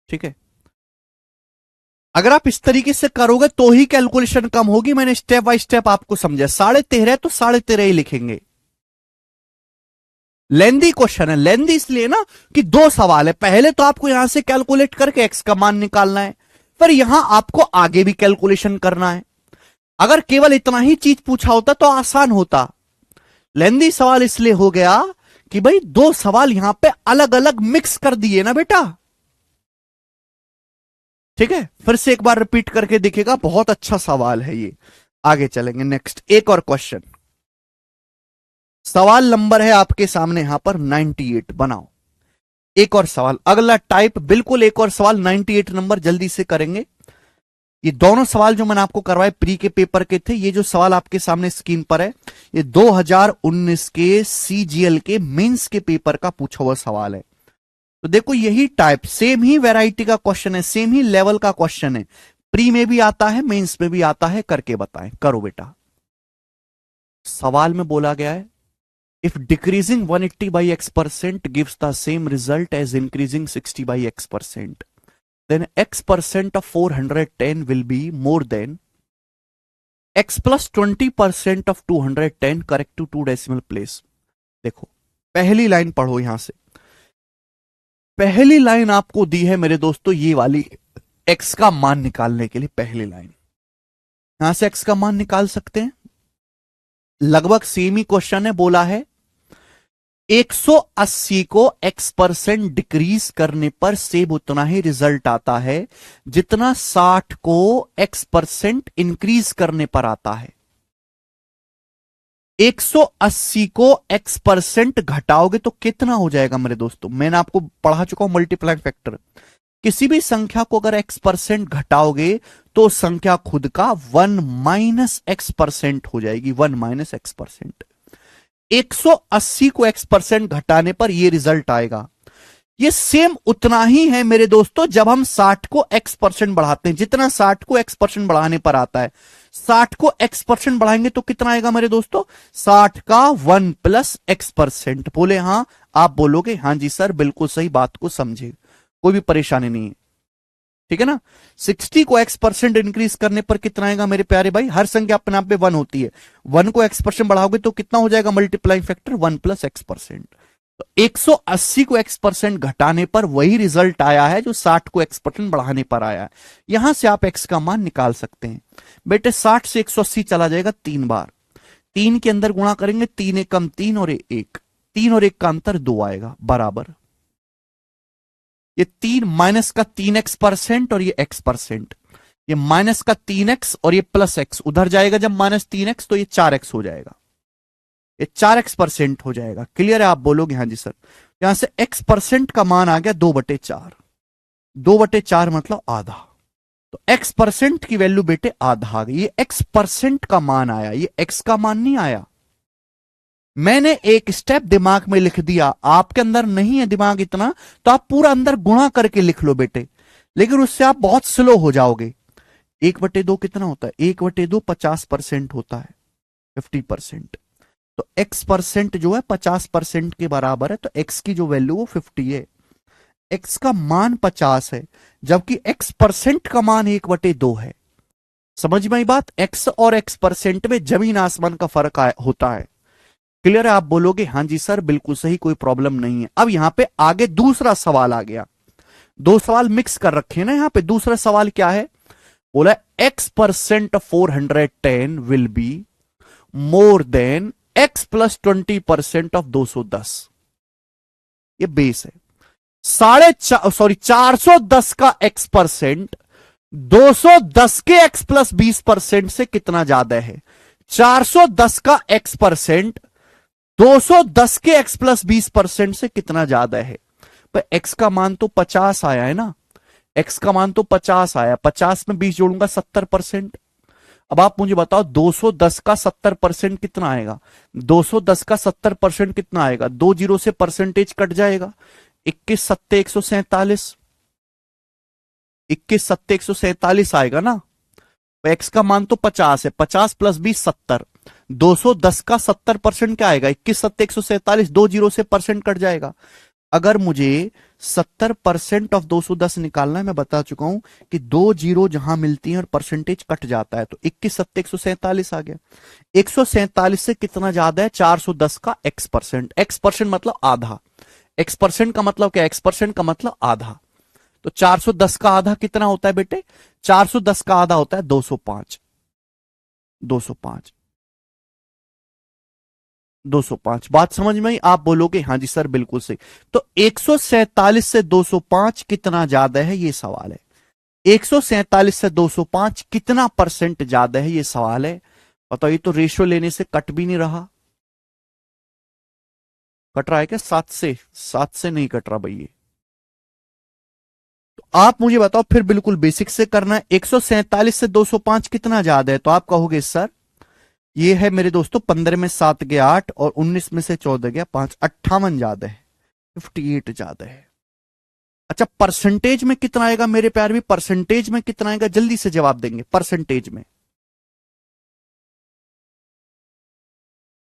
ठीक है, अगर आप इस तरीके से करोगे तो ही कैलकुलेशन कम होगी। मैंने स्टेप बाय स्टेप आपको समझा। 13.5 तो 13.5 ही लिखेंगे। लेंदी क्वेश्चन है, लेंदी इसलिए ना कि 2 सवाल है। पहले तो आपको यहां से कैलकुलेट करके एक्स का मान निकालना है, फिर यहां आपको आगे भी कैलकुलेशन करना है। अगर केवल इतना ही चीज पूछा होता तो आसान होता। लेंदी सवाल इसलिए हो गया कि भाई 2 सवाल यहां पे अलग अलग मिक्स कर दिए ना बेटा। ठीक है, फिर से एक बार रिपीट करके देखिएगा, बहुत अच्छा सवाल है ये। आगे चलेंगे, नेक्स्ट एक और क्वेश्चन। सवाल नंबर है आपके सामने यहां पर 98, बनाओ एक और सवाल, अगला टाइप बिल्कुल एक और सवाल 98 नंबर, जल्दी से करेंगे। ये दोनों सवाल जो मैंने आपको करवाए प्री के पेपर के थे, ये जो सवाल आपके सामने स्क्रीन पर है, ये 2019 के सीजीएल के मेंस के पेपर का पूछा हुआ सवाल है। तो देखो यही टाइप, सेम ही वैरायटी का क्वेश्चन है, सेम ही लेवल का क्वेश्चन है, प्री में भी आता है, मेंस में भी आता है, करके बताएं। करो बेटा। सवाल में बोला गया है, if decreasing 180 by x% gives the same result as increasing 60 by x%, then x% of 410 will be more than x plus 20% of 210, correct to 2 decimal place। देखो पहली लाइन पढ़ो, यहां से पहली लाइन आपको दी है मेरे दोस्तों, ये वाली x का मान निकालने के लिए पहली लाइन। यहां से x का मान निकाल सकते हैं। लगभग सेम ही क्वेश्चन है, बोला है 180 को x% डिक्रीज करने पर सेब उतना ही रिजल्ट आता है जितना 60 को x% इंक्रीज करने पर आता है। 180 को x% घटाओगे तो कितना हो जाएगा मेरे दोस्तों? मैंने आपको पढ़ा चुका हूं मल्टीप्लाइंग फैक्टर। किसी भी संख्या को अगर x% घटाओगे तो संख्या खुद का 1 माइनस x% हो जाएगी, 1 माइनस x%। 180 को x% घटाने पर यह रिजल्ट आएगा। ये सेम उतना ही है मेरे दोस्तों जब हम 60 को x% बढ़ाते हैं, जितना 60 को x% बढ़ाने पर आता है। 60 को x% बढ़ाएंगे तो कितना आएगा मेरे दोस्तों? 60 का 1 प्लस x%। बोले हां? आप बोलोगे हां जी सर, बिल्कुल सही बात को समझे, कोई भी परेशानी नहीं है, ठीक है ना। 60 को x% इंक्रीज करने पर कितना आएगा मेरे प्यारे भाई? हर संख्या अपने आप में 1 होती है, 1 को x% बढ़ाओगे तो कितना हो जाएगा मल्टीप्लाइंग फैक्टर? 1 plus x%। तो 180 को x% घटाने पर वही रिजल्ट आया है जो 60 को x% बढ़ाने पर आया है। यहां से आप x का मान निकाल सकते हैं। बेटे 60 से 180 चला जाएगा 3 बार, 3 के अंदर गुणा करेंगे, 3 एकम 3 और 1, 3 और 1 का अंतर 2 आएगा, बराबर ये 3 माइनस का 3x% और ये x%, ये माइनस का 3x और ये प्लस x उधर जाएगा, जब माइनस 3x तो ये 4x हो जाएगा, ये 4x% हो जाएगा। क्लियर है? आप बोलोगे हाँ जी सर। यहां से x% का मान आ गया 2/4, 2/4 मतलब आधा। तो x% की वैल्यू बेटे आधा आ गई। ये x% का मान आया, ये x का मान नहीं आया। मैंने एक स्टेप दिमाग में लिख दिया, आपके अंदर नहीं है दिमाग इतना, तो आप पूरा अंदर गुणा करके लिख लो बेटे, लेकिन उससे आप बहुत स्लो हो जाओगे। 1/2 कितना होता है? 1/2 50% होता है, 50%। तो x% जो है 50% के बराबर है, तो x की जो वैल्यू वो 50 है। x का मान 50 है, जबकि x% का मान 1/2 है। समझ में आई बात? x और x% में जमीन आसमान का फर्क होता है। क्लियर है? आप बोलोगे हां जी सर, बिल्कुल सही, कोई प्रॉब्लम नहीं है। अब यहां पे आगे दूसरा सवाल आ गया, दो सवाल मिक्स कर रखे हैं ना यहां पे। दूसरा सवाल क्या है? बोला x% of 410 will be more than x plus 20% of 210। ये बेस है। 410 का x% 210 के x प्लस 20% से कितना ज्यादा है? 410 का x% 210 के x प्लस 20% से कितना ज्यादा है? पर x का मान तो 50 आया है ना, x का मान तो 50 आया, 50 में 20 जोड़ूंगा 70%। अब आप मुझे बताओ 210 का 70% कितना आएगा? 210 का 70% कितना आएगा? 2 जीरो से परसेंटेज कट जाएगा, 21 सत्ते 147, 21 सत्ते 147 आएगा ना। तो x का मान तो 50 है, 50 प्लस 20 70, 210 का 70% क्या आएगा? 21 सत्ते 147, 2 जीरो से परसेंट कट जाएगा। अगर मुझे 70% ऑफ 210 निकालना है, मैं बता चुका हूं कि 2 जीरो जहां मिलती हैं और परसेंटेज कट जाता है, तो 21 सत्ते 147 आ गया। 147 से कितना ज्यादा है? 410 का x%। x% मतलब आधा, x% का मतलब क्या? x% का मतलब आधा। तो 410 का आधा कितना होता है बेटे? 410 का आधा होता है 205, 205, 205। बात समझ में आई? आप बोलोगे हां जी सर, बिल्कुल सही। तो 147 से 205 कितना ज्यादा है, ये सवाल है। 147 से 205 कितना परसेंट ज्यादा है, ये सवाल है। बताइए। तो रेशियो लेने से कट भी नहीं रहा, कट रहा है क्या? 7 से? 7 से नहीं कट रहा भैया। तो आप मुझे बताओ फिर, बिल्कुल बेसिक से करना है। 147 से 205 कितना ज्यादा है? तो आप कहोगे सर ये है मेरे दोस्तों, 15 में 7 गया 8 और 19 में से 14 गया 5, 58 ज्यादा है, 58 ज्यादा है। अच्छा, परसेंटेज में कितना आएगा मेरे प्यार भी? परसेंटेज में कितना आएगा? जल्दी से जवाब देंगे। परसेंटेज में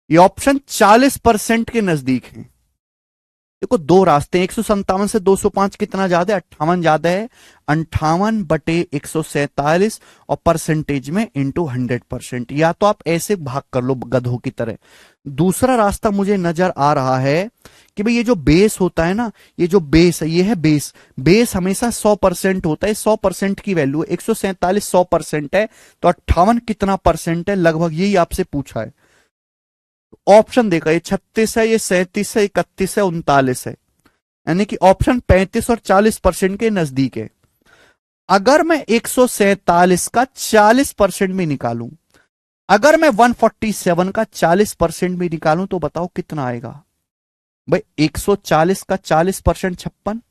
ये ऑप्शन 40% के नजदीक है, देखो दो रास्ते हैं, 157 से 205 कितना ज्यादा है, 58 ज्यादा है, 58/147 और परसेंटेज में इंटू 100%। या तो आप ऐसे भाग कर लो गधों की तरह। दूसरा रास्ता मुझे नजर आ रहा है कि भाई ये जो बेस होता है ना, ये जो बेस है, ये है बेस। बेस हमेशा 100% होता है, 100% की वैल्यू है, 147 100% है, तो 58 कितना परसेंट है, लगभग यही आपसे पूछा है। ऑप्शन देखा, ये 36 है, ये 37 है, 31 है, 39 है, यानी कि ऑप्शन 35 और 40% के नजदीक है। अगर मैं 147 का 40% भी निकालूं, अगर मैं 147 का 40% भी निकालूं, तो बताओ कितना आएगा भाई। 140 का 40% 56,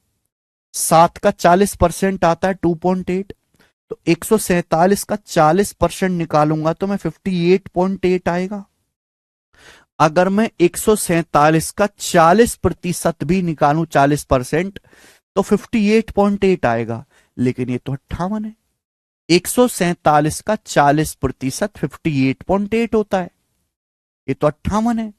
7 का 40% आता है 2.8, तो 147 का 40% निकालूंगा तो मैं 58.8 आएगा। अगर मैं 147 का 40% भी निकालूं, 40%, तो 58.8 आएगा। लेकिन ये तो 58 है। 147 का 40% 58.8 होता है, ये तो 58 है।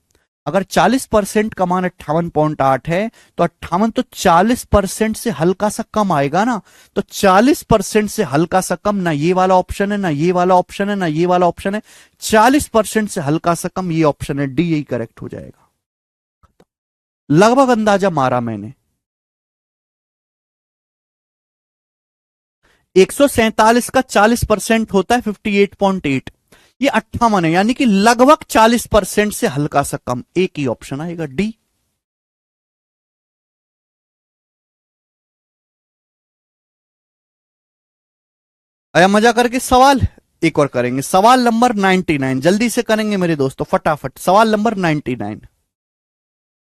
अगर 40% का मान 58.8 है, तो 58 तो 40% से हल्का सा कम आएगा ना। तो 40% से हल्का सा कम, ना ये वाला ऑप्शन है, ना ये वाला ऑप्शन है, ना ये वाला ऑप्शन है। 40% से हल्का सा कम ये ऑप्शन है, डी, यही करेक्ट हो जाएगा। लगभग अंदाजा मारा मैंने। 147 का 40% होता है 58.8, ये 58 है, यानी कि लगभग 40% से हल्का सा कम, एक ही ऑप्शन आएगा, डी। आया मजा करके सवाल। एक और करेंगे, सवाल नंबर 99, जल्दी से करेंगे मेरे दोस्तों, फटाफट। सवाल नंबर 99,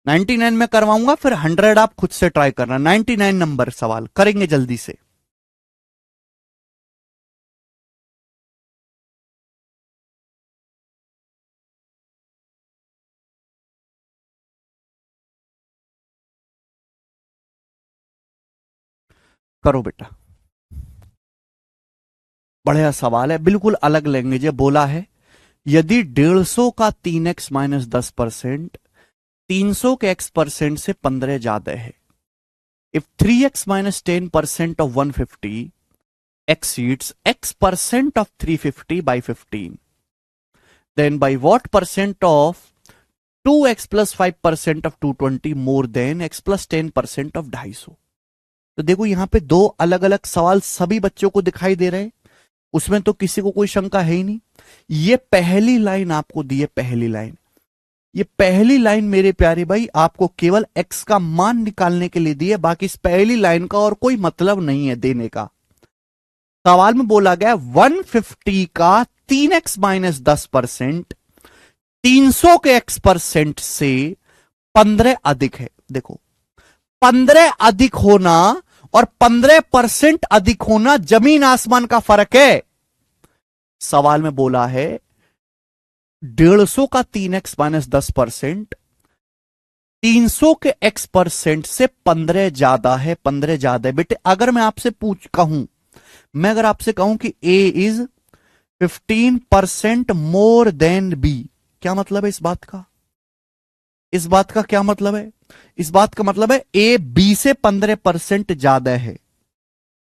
99 में करवाऊंगा, फिर 100 आप खुद से ट्राई करना। 99 नंबर सवाल करेंगे जल्दी से। करो बेटा। बढ़िया सवाल है, बिल्कुल अलग लैंग्वेज है। बोला है यदि 150 का 3x-10%, 300 के x% से 15 ज्यादा है, if 3x-10% of 150 exceeds x% of 350 by 15, then by what percent of 2x plus 5% of 220 more than x plus 10% of 250? तो देखो यहां पे दो अलग अलग सवाल सभी बच्चों को दिखाई दे रहे हैं, उसमें तो किसी को कोई शंका है ही नहीं। ये पहली लाइन आपको दी है, पहली लाइन, ये पहली लाइन मेरे प्यारे भाई आपको केवल x का मान निकालने के लिए दी है, बाकी इस पहली लाइन का और कोई मतलब नहीं है देने का। सवाल में बोला गया 150 का 3x-10%, 300 के x% से 15 अधिक है। देखो 15 अधिक होना और 15% अधिक होना जमीन आसमान का फर्क है। सवाल में बोला है 150 का 3x-10%, 300 के x% से 15 ज्यादा है, 15 ज्यादा है। बेटे अगर मैं आपसे कहूं, मैं अगर आपसे कहूं कि a is 15% more then b, क्या मतलब है इस बात का? इस बात का क्या मतलब है? इस बात का मतलब है a b से 15% ज्यादा है।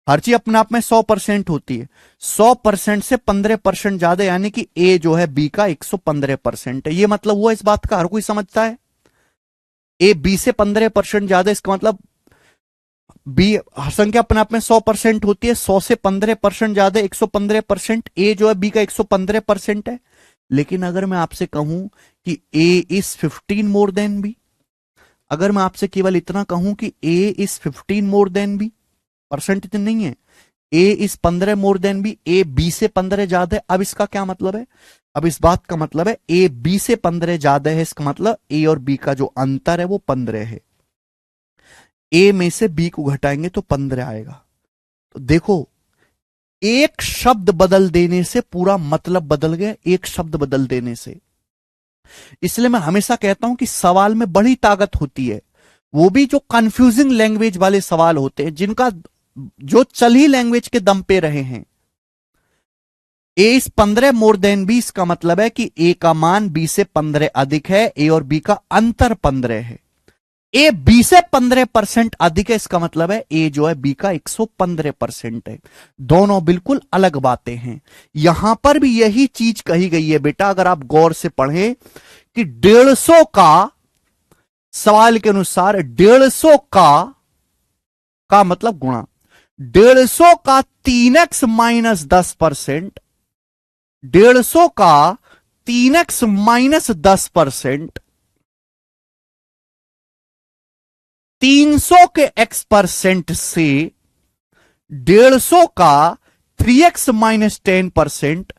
हर चीज अपने आप में 100% होती है, 100% से 15% ज्यादा, यानी कि a जो है b का 115% है। ये मतलब हुआ इस बात का, हर कोई समझता है। a b से 15% ज्यादा, इसका मतलब बी संख्या अपने आप में 100% होती है, 100 से 15% ज्यादा 115%, ए जो है बी का 115% है। लेकिन अगर मैं आपसे कहूं कि A is 15 more than B, अगर मैं आपसे केवल इतना कहूं कि A is 15 more than B, percentage नहीं है, A is 15 more than B, A B से 15 ज्यादा है। अब इसका क्या मतलब है? अब इस बात का मतलब है ए बी से 15 ज्यादा है, इसका मतलब ए और बी का जो अंतर है वो 15 है। ए में से बी को घटाएंगे तो 15 आएगा। तो देखो एक शब्द बदल देने से पूरा मतलब बदल गया, एक शब्द बदल देने से। इसलिए मैं हमेशा कहता हूं कि सवाल में बड़ी ताकत होती है, वो भी जो कंफ्यूजिंग लैंग्वेज वाले सवाल होते हैं, जिनका जो चल ही लैंग्वेज के दम पे रहे हैं। ए इज 15 मोर देन बी, इसका मतलब है कि ए का मान बी से 15 अधिक है, ए और बी का अंतर 15 है। ए बी से 15% अधिक है, इसका मतलब है ए जो है बी का 115% है। दोनों बिल्कुल अलग बातें हैं। यहां पर भी यही चीज कही गई है बेटा, अगर आप गौर से पढ़ें कि 150 का, सवाल के अनुसार 150 का मतलब गुणा, 150 का 3x माइनस 10%, 150 का 3x माइनस 10%, 300 के x% से 150 का 3x माइनस 10%,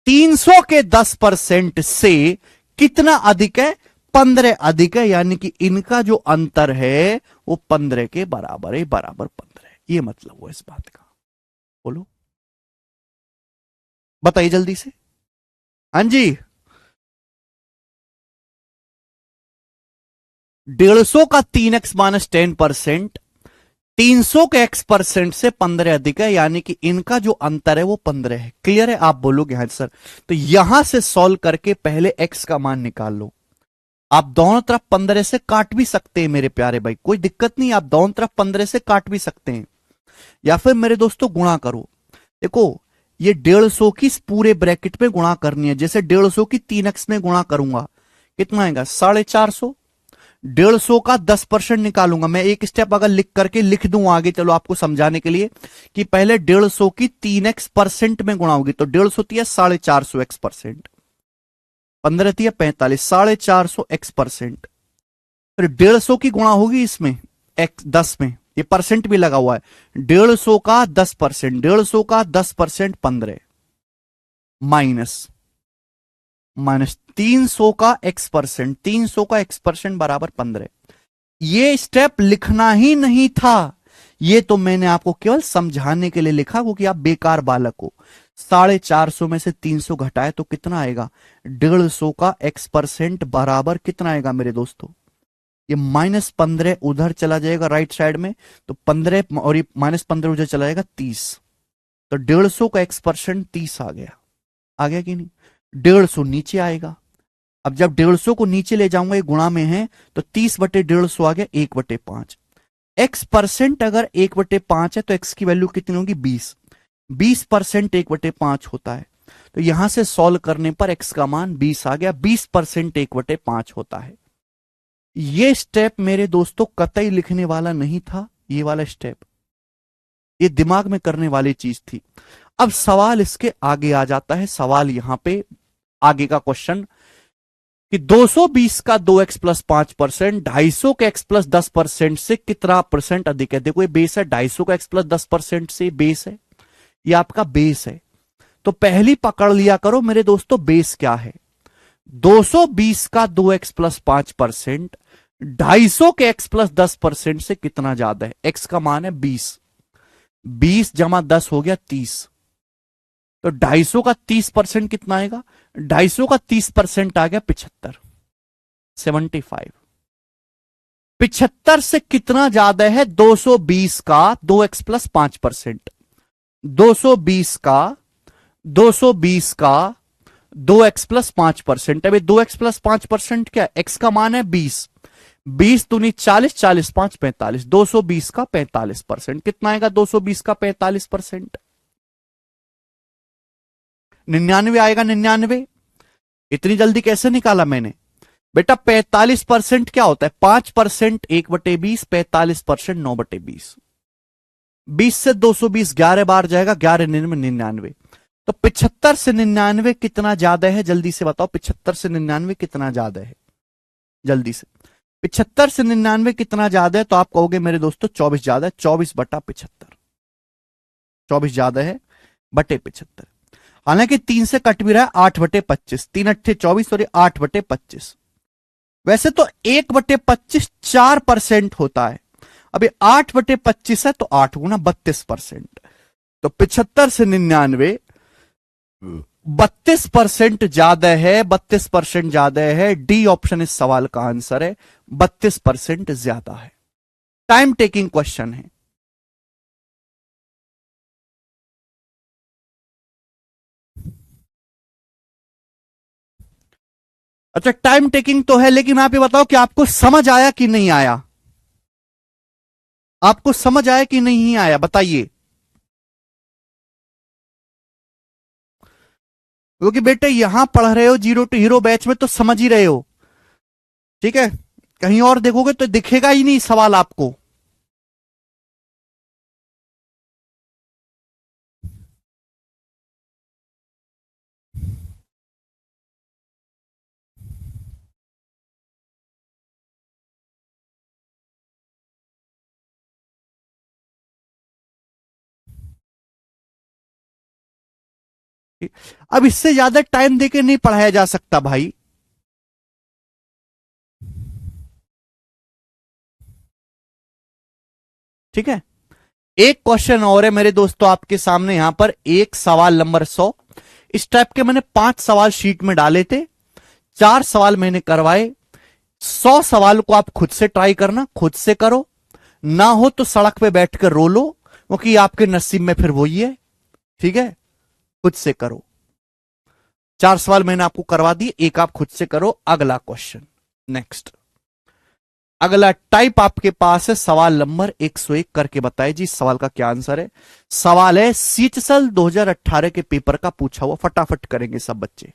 300 के 10% से कितना अधिक है? 15 अधिक है, यानी कि इनका जो अंतर है वो 15 के बराबर है, बराबर 15 है। ये मतलब हुआ इस बात का। बोलो, बताइए जल्दी से। हाँ जी, 150 का 3x माइनस 10%, 300 के x% से 15 अधिक है, यानी कि इनका जो अंतर है वो 15 है। क्लियर है? आप बोलोगे हाँ सर। तो यहां से सॉल्व करके पहले x का मान निकाल लो। आप दोनों तरफ 15 से काट भी सकते हैं मेरे प्यारे भाई, कोई दिक्कत नहीं, आप दोनों तरफ 15 से काट भी सकते हैं, या फिर मेरे दोस्तों गुणा करो। देखो, ये 150 की इस पूरे ब्रैकेट में गुणा करनी है। जैसे 150 की 3x में गुणा करूंगा, कितना आएगा? 450। 150 का 10% निकालूंगा। मैं एक स्टेप अगर लिख करके लिख दूं आगे, चलो आपको समझाने के लिए, कि पहले 150 की 3x% में गुणा होगी, तो 150 थी 450x%, 15 थी 45, 450x%। फिर 150 की गुणा होगी इसमें x 10 में, ये परसेंट भी लगा हुआ है। 150 का 10%, 150 का 10% 15 माइनस माइनस 300 का x%, 300 का x% बराबर 15। ये स्टेप लिखना ही नहीं था, ये तो मैंने आपको केवल समझाने के लिए लिखा, क्योंकि आप बेकार बालक हो। 450 में से 300 घटाए तो कितना आएगा? 150 का x% बराबर कितना आएगा मेरे दोस्तों? ये -15 उधर चला जाएगा राइट साइड में, तो 15 और ये -15 उधर चला जाएगा 30, तो 150 का x% 30 आ गया। आ गया कि नहीं? 150 नीचे आएगा। अब जब 150 को नीचे ले जाऊंगा, ये गुणा में है, तो 30/150 आ गया 1/5। x% अगर 1/5 है तो x की वैल्यू कितनी होगी? 20। 20% 1/5 होता है, तो यहां से सॉल्व करने पर x का मान 20 आ गया। 20% 1/5 होता है। ये स्टेप मेरे दोस्तों कतई लिखने वाला नहीं था, ये वाला स्टेप, ये दिमाग में करने वाली चीज थी। अब सवाल इसके आगे आ जाता है। सवाल यहां पे आगे का क्वेश्चन कि 220 का 2x प्लस 5%, 250 के x प्लस 10% से कितना परसेंट अधिक है? देखो, ये बेस है, 250 का x प्लस 10% से बेस है, ये आपका बेस है। तो पहली पकड़ लिया करो मेरे दोस्तों, बेस क्या है? 220 का 2x प्लस 5%, 250 के x प्लस 10% से कितना ज्यादा है? x का मान है 20, 20 जमा 10 हो गया 30, तो 250 का 30% कितना आएगा? 250 का 30% आ गया 75, 75। 75 से कितना ज्यादा है? 220 का 2x प्लस 5%, 220 का 220 का 2x प्लस 5%। अब 2x प्लस 5% क्या है? x का मान है 20, 20 दूनी 40, 40 5 45, 220 का 45%। कितना आएगा 220 का 45%? 99 आएगा। 99 इतनी जल्दी कैसे निकाला मैंने? बेटा 45% क्या होता है? 5% 1/20, 45% 9/20। 20 से 220 11 बार जाएगा, 11 99 99। तो 75 से 99 कितना ज्यादा है? जल्दी से बताओ, 75 से 99 कितना ज्यादा है? जल्दी से, 75 से 99 कितना ज्यादा है? तो आप कहोगे मेरे दोस्तों 24 ज्यादा है। 24/75, 24 ज्यादा है बटे 75। हालांकि 3 से कट भी रहा है, 8/25, 3 अट्ठे 24 और 8/25। वैसे तो 1/25 4% होता है। अभी 8/25 है, तो 8 गुना 32%। तो 75 से 99 32% ज्यादा है, 32% ज्यादा है। डी ऑप्शन इस सवाल का आंसर है, 32% ज्यादा है। टाइम टेकिंग क्वेश्चन है। अच्छा, टाइम टेकिंग तो है, लेकिन आप ये बताओ कि आपको समझ आया कि नहीं आया? आपको समझ आया कि नहीं आया बताइए? क्योंकि बेटे यहां पढ़ रहे हो जीरो टू हीरो बैच में तो समझ ही रहे हो, ठीक है? कहीं और देखोगे तो दिखेगा ही नहीं सवाल आपको। अब इससे ज्यादा टाइम देके नहीं पढ़ाया जा सकता भाई। ठीक है, एक क्वेश्चन और है मेरे दोस्तों आपके सामने यहां पर, एक सवाल नंबर 100। इस टाइप के मैंने 5 सवाल शीट में डाले थे, 4 सवाल मैंने करवाए। 100 सवाल को आप खुद से ट्राई करना, खुद से करो, ना हो तो सड़क पे बैठकर रो लो, क्योंकि आपके नसीब में फिर वही है। ठीक है, खुद से करो। 4 सवाल मैंने आपको करवा दिए, एक आप खुद से करो। अगला क्वेश्चन, नेक्स्ट। अगला टाइप आपके पास है सवाल नंबर 101, करके बताए जी इस सवाल का क्या आंसर है। सवाल है सीचसल 2018 के पेपर का पूछा हुआ, फटाफट करेंगे सब बच्चे।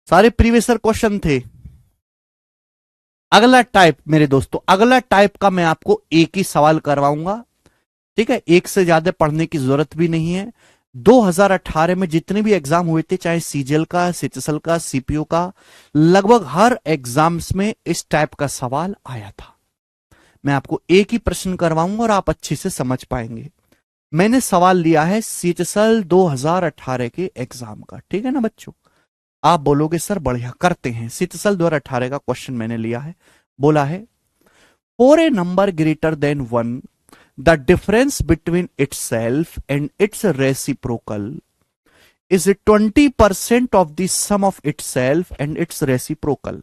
सारे प्रीवियस क्वेश्चन थे। अगला टाइप मेरे दोस्तों, अगला टाइप का मैं आपको एक ही सवाल करवाऊंगा। ठीक है, एक से ज्यादा पढ़ने की जरूरत भी नहीं है। 2018 में जितने भी एग्जाम हुए थे, चाहे सीजीएल का, सीचसल का, सीपीयू का, लगभग हर एग्जाम्स में इस टाइप का सवाल आया था। मैं आपको एक ही प्रश्न करवाऊंगा और आप अच्छे से समझ पाएंगे। मैंने सवाल लिया है सीचसल 2018 के एग्जाम का, ठीक है ना बच्चों? आप बोलोगे सर बढ़िया, करते हैं। सीचसल 2018 का क्वेश्चन मैंने लिया है, बोला है for a number greater than 1 the difference between itself and its reciprocal is 20% of the sum of itself and its reciprocal.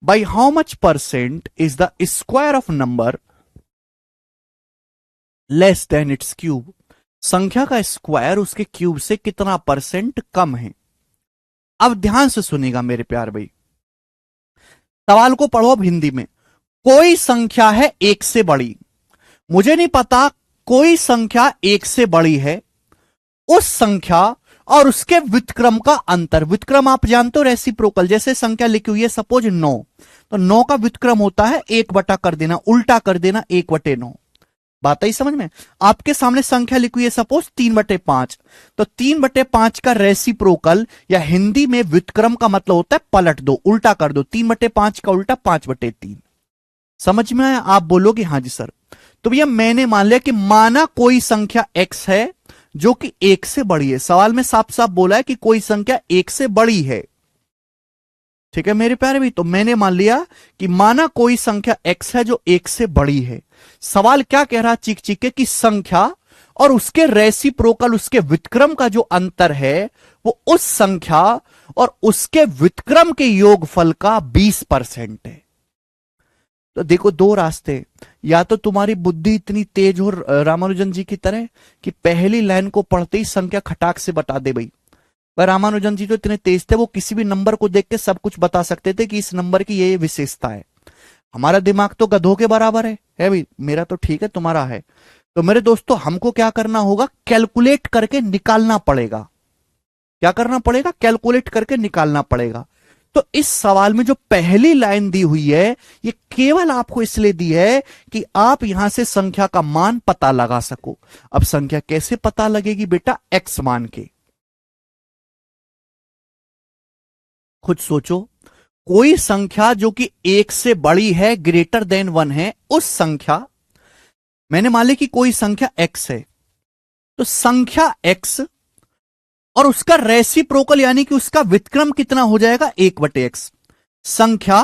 By how much percent is the square of number less than its cube? संख्या का square उसके cube से कितना percent कम है? अब ध्यान से सुनिएगा मेरे प्यार भाई, सवाल को पढ़ो अब हिंदी में। कोई संख्या है एक से बड़ी, मुझे नहीं पता, कोई संख्या एक से बड़ी है, उस संख्या और उसके व्युत्क्रम का अंतर। व्युत्क्रम आप जानते हो रेसिप्रोकल, जैसे संख्या लिखी हुई है सपोज 9, तो 9 का व्युत्क्रम होता है 1 बटा कर देना, उल्टा कर देना 1/9। बात आई समझ में? आपके सामने संख्या लिखी हुई है सपोज 3/5, तो 3/5 का रेसिप्रोकल या हिंदी में व्युत्क्रम का मतलब होता है पलट दो, उल्टा कर दो। 3/5 का उल्टा 5/3। समझ में आया? आप बोलोगे हाँ जी सर। तो भैया मैंने मान लिया कि माना कोई संख्या x है जो कि 1 से बड़ी है। सवाल में साफ साफ बोला है कि कोई संख्या 1 से बड़ी है। ठीक है मेरे प्यारे भी, तो मैंने मान लिया कि माना कोई संख्या x है जो 1 से बड़ी है। सवाल क्या कह रहा चीख चीख के कि संख्या और उसके रेसिप्रोकल, उसके व्युत्क्रम का जो अंतर है वो उस संख्या और उसके व्युत्क्रम के योगफल का 20% है। तो देखो दो रास्ते, या तो तुम्हारी बुद्धि इतनी तेज हो रामानुजन जी की तरह कि पहली लाइन को पढ़ते ही संख्या खटाक से बता दे भाई। पर रामानुजन जी तो इतने तेज थे, वो किसी भी नंबर को देख के सब कुछ बता सकते थे कि इस नंबर की ये विशेषता है। हमारा दिमाग तो गधों के बराबर है भाई। मेरा तो ठीक है, तुम्हारा है। तो मेरे दोस्तों हमको क्या करना होगा, कैलकुलेट करके निकालना पड़ेगा। क्या करना पड़ेगा? कैलकुलेट करके निकालना पड़ेगा। तो इस सवाल में जो पहली लाइन दी हुई है ये केवल आपको इसलिए दी है कि आप यहां से संख्या का मान पता लगा सको। अब संख्या कैसे पता लगेगी बेटा? x मान के। खुद सोचो, कोई संख्या जो कि 1 से बड़ी है, ग्रेटर देन 1 है, उस संख्या, मैंने मान लिया कि कोई संख्या x है, तो संख्या x और उसका रेसिप्रोकल यानी कि उसका व्युत्क्रम कितना हो जाएगा? 1/x। संख्या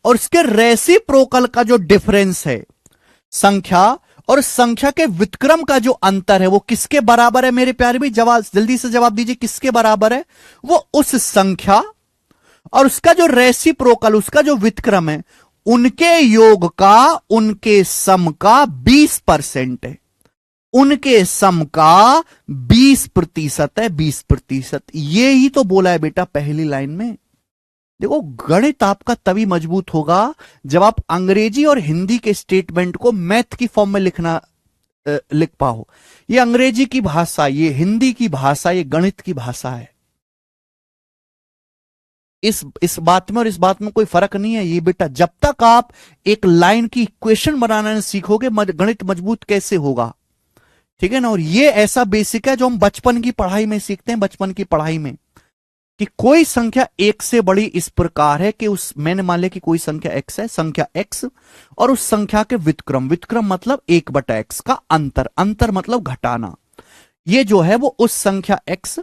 और उसके रेसिप्रोकल का जो डिफरेंस है, संख्या और संख्या के व्युत्क्रम का जो अंतर है, वो किसके बराबर है मेरे प्यारे भी? जवाब जल्दी से जवाब दीजिए, किसके बराबर है? वो उस संख्या और उसका जो रेसिप्रोकल, उसका जो व्युत्क्रम है, उनके योग का उनके सम का 20% है, उनके सम का 20% है, 20%। ये ही तो बोला है बेटा पहली लाइन में। देखो गणित आपका तभी मजबूत होगा जब आप अंग्रेजी और हिंदी के स्टेटमेंट को मैथ की फॉर्म में लिख पाओ। ये अंग्रेजी की भाषा, ये हिंदी की भाषा, ये गणित की भाषा है। इस बात में और इस बात में कोई फर्क नहीं है। ये बेटा जब तक आप एक लाइन की इक्वेशन बनाना नहीं सीखोगे गणित मजबूत कैसे होगा, ठीक है ना। और ये ऐसा बेसिक है जो हम बचपन की पढ़ाई में सीखते हैं, बचपन की पढ़ाई में, कि कोई संख्या एक से बड़ी इस प्रकार है कि उस मैंने मान लिया कि कोई संख्या x है, संख्या x और उस संख्या के व्युत्क्रम, व्युत्क्रम मतलब 1/x का अंतर, अंतर मतलब घटाना, ये जो है वो उस संख्या x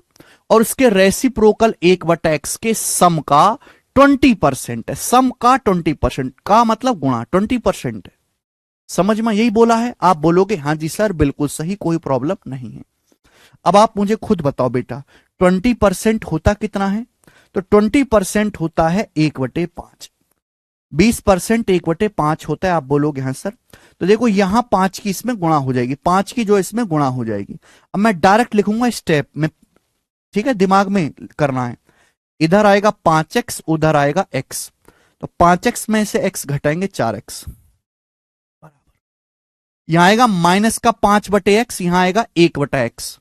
और उसके रेसिप्रोकल 1/x के सम का 20% है। सम का 20% का मतलब गुणा 20% है। समझ में यही बोला है। आप बोलोगे हाँ जी सर बिल्कुल सही, कोई प्रॉब्लम नहीं है। अब आप मुझे खुद बताओ बेटा 20% होता कितना है? तो 20% होता है 1/5। 20% 1/5 होता है। आप बोलोगे हाँ सर, तो देखो यहां 5 की इसमें गुणा हो जाएगी, 5 की जो इसमें गुणा हो जाएगी। अब मैं डायरेक्ट लिखूंगा स्टेप में, ठीक है, दिमाग में करना है। इधर आएगा 5x, उधर आएगा x, तो 5x में से x घटाएंगे 4x, यहां आएगा माइनस का 5/x, यहां आएगा 1/x।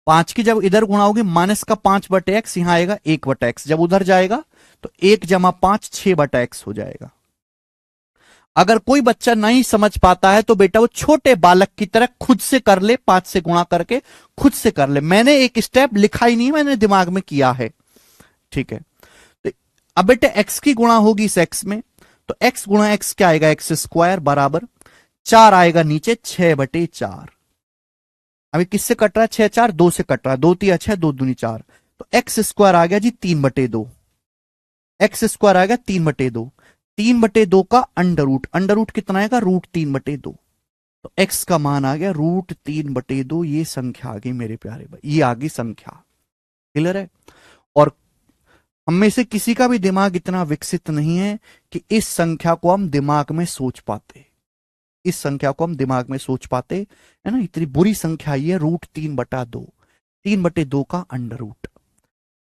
5 की जब इधर गुणा होगी माइनस का 5/x, यहां आएगा 1/x। जब उधर जाएगा तो 1 + 5 6/x हो जाएगा। अगर कोई बच्चा नहीं समझ पाता है तो बेटा वो छोटे बालक की तरह खुद से कर ले, 5 से गुणा करके खुद से कर ले। मैंने एक स्टेप लिखा ही नहीं, मैंने दिमाग में किया है, ठीक है। तो अब बेटे x की गुणा होगी इस x में, तो x गुणा x क्या आएगा, x² बराबर 4 आएगा नीचे 6/4। अभी किससे कट रहा है, 6 4 2 से कट रहा है, 2 3 6 2 दूनी 4, तो x² आ गया जी 3/2। x² आ गया 3/2, 3/2 का अंडर रूट, अंडर रूट कितना आएगा, √3/2। तो x का मान आ गया √3/2। ये संख्या आ गई मेरे प्यारे भाई, ये आ गई संख्या। क्लियर है। और हम में से किसी का भी दिमाग इतना विकसित नहीं है कि इस संख्या को हम दिमाग में सोच पाते, इस संख्या को हम दिमाग में सोच पाते, है ना। इतनी बुरी संख्या ये है √3/2, 3/2 का अंडर रूट।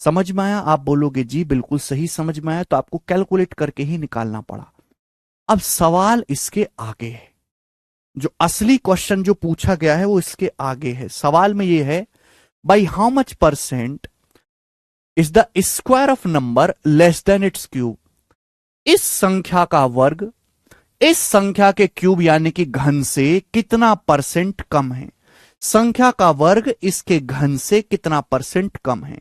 समझ में आया? आप बोलोगे जी बिल्कुल सही समझ में आया, तो आपको कैलकुलेट करके ही निकालना पड़ा। अब सवाल इसके आगे है, जो असली क्वेश्चन जो पूछा गया है वो इसके आगे है। सवाल में ये है, by how much % is the square of number less than it's cube. इस संख्या का वर्ग इस संख्या के क्यूब यानी कि घन से कितना % कम है। संख्या का वर्ग इसके घन से कितना % कम है।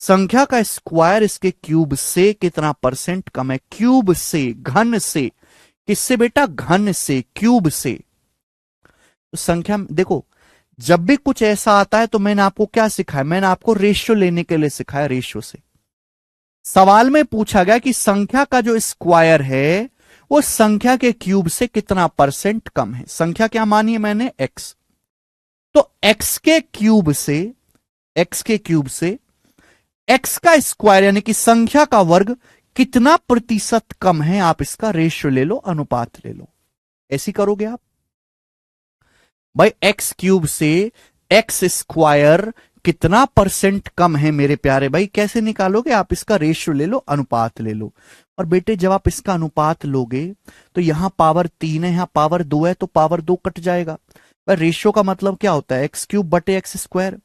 संख्या का स्क्वायर इसके क्यूब से कितना % कम है। क्यूब से, घन से, किससे बेटा, घन से, क्यूब से। तो संख्या देखो, जब भी कुछ ऐसा आता है तो मैंने आपको क्या सिखाया, मैंने आपको रेशियो लेने के लिए सिखाया, रेशियो से। सवाल में पूछा गया कि संख्या का जो स्क्वायर है वो संख्या के क्यूब से कितना % कम है। संख्या क्या मानी है मैंने, x, तो x के क्यूब से, x के क्यूब से x का स्क्वायर यानी कि संख्या का वर्ग कितना % कम है। आप इसका रेशियो ले लो, अनुपात ले लो। ऐसी करोगे आप भाई, x³ से x² कितना % कम है मेरे प्यारे भाई, कैसे निकालोगे आप, इसका रेशियो ले लो, अनुपात ले लो। और बेटे जब आप इसका अनुपात लोगे तो यहां पावर 3 है, यहां पावर 2 है, तो पावर 2 कट जाएगा। रेशियो का मतलब क्या होता है, x³/x²।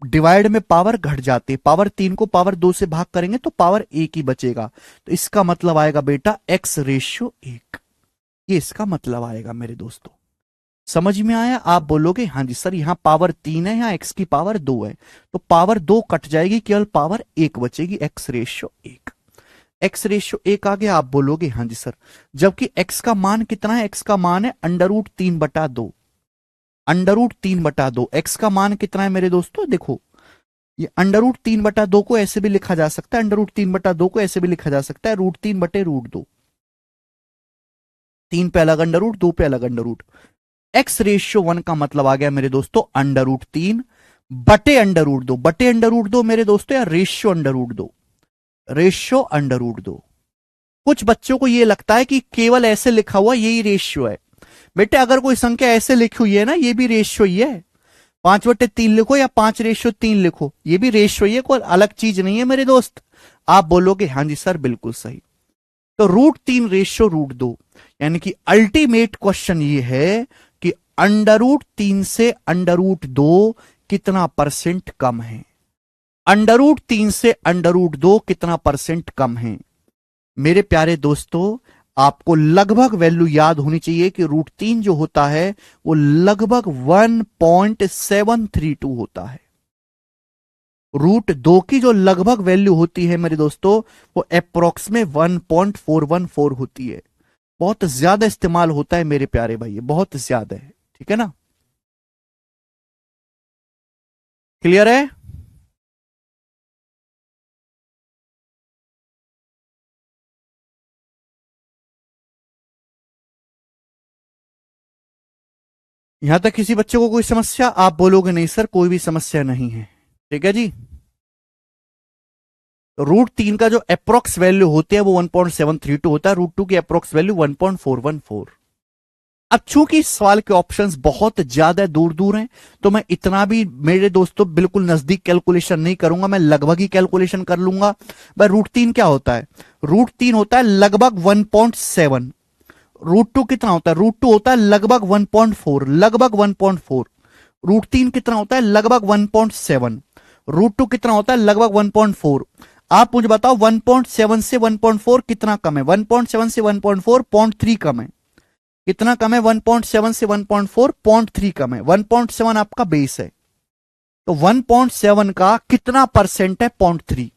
डिवाइड में पावर घट जाती है, पावर 3 को पावर 2 से भाग करेंगे तो पावर 1 ही बचेगा। तो इसका मतलब आएगा बेटा x/1। ये इसका मतलब आएगा मेरे दोस्तों। समझ में आया? आप बोलोगे हाँ जी सर, यहां पावर 3 है, यहां x की पावर 2 है, तो पावर 2 कट जाएगी, केवल पावर 1 बचेगी, x/1। x/1 आ गया। आप बोलोगे हाँ जी सर, जबकि x का मान कितना है, x का मान है √3/2, √3/2। x का मान कितना है मेरे दोस्तों, देखो ये √3/2 को ऐसे भी लिखा जा सकता है, √3/2 को ऐसे भी लिखा जा सकता है, √3/√2। 3 पे अलग अंडर रूट, 2 पे अलग अंडर रूट। x/1 का मतलब आ गया मेरे दोस्तों √3/√2 बटे √2 मेरे दोस्तों, या रेशियो √2, रेशियो √2। कुछ बच्चों को यह लगता है कि केवल ऐसे लिखा हुआ यही रेशियो है। बेटे अगर कोई संख्या ऐसे लिखी हुई है ना, ये भी रेशियो ही है। 5/3 लिखो या 5:3 लिखो, ये भी रेशियो ही है, कोई अलग चीज नहीं है मेरे दोस्त। आप बोलोगे हाँ जी सर बिल्कुल सही। तो √3 रेशियो √2, यानी कि अल्टीमेट क्वेश्चन ये है कि √3 से √2 कितना परसेंट कम है। √3 से √2 कितना परसेंट कम है। मेरे प्यारे दोस्तों, आपको लगभग वैल्यू याद होनी चाहिए कि √3 जो होता है वो लगभग 1.732 होता है। √2 की जो लगभग वैल्यू होती है मेरे दोस्तों, वो अप्रोक्स में 1.414 होती है। बहुत ज्यादा इस्तेमाल होता है मेरे प्यारे भाई, बहुत ज्यादा है। ठीक है ना, क्लियर है। यहां तक किसी बच्चे को कोई समस्या? आप बोलोगे नहीं सर कोई भी समस्या नहीं है। ठीक है जी। तो √3 का जो अप्रोक्स वैल्यू होती है वो 1.732 होता है, √2 की अप्रोक्स वैल्यू 1.414। अब चूंकि इस सवाल के ऑप्शंस बहुत ज्यादा दूर दूर हैं, तो मैं इतना भी मेरे दोस्तों बिल्कुल नजदीक कैलकुलेशन नहीं करूंगा, मैं लगभग ही कैलकुलेशन कर लूंगा। भाई √3 क्या होता है? √3 होता है लगभग 1.7। √2 कितना होता है? √2 होता है लगभग 1.4, लगभग 1.4। √3 कितना होता है? लगभग 1.7। √2 कितना होता है? लगभग 1.4। आप मुझे बताओ 1.7 से 1.4 कितना कम है? 1.7 से 1.4 0.3 कम है। कितना कम है? 1.7 से 1.4 0.3 कम है। 1.7 आपका बेस है, तो 1.7 का कितना परसेंट है? 0.3।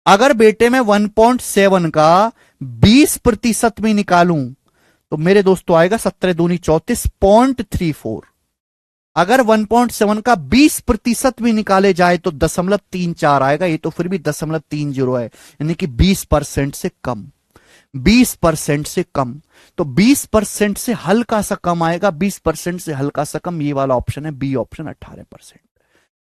अगर बेटे मैं 1.7 का 20% में निकालूं तो मेरे दोस्तों आएगा 17 दूनी 34 0.34। अगर 1.7 का 20% भी निकाले जाए तो 0.34 आएगा, ये तो फिर भी 0.30 है, यानी कि 20% से कम। 20% से कम, तो 20% से हल्का सा कम आएगा, 20% से हल्का सा कम, ये वाला ऑप्शन है बी ऑप्शन 18%।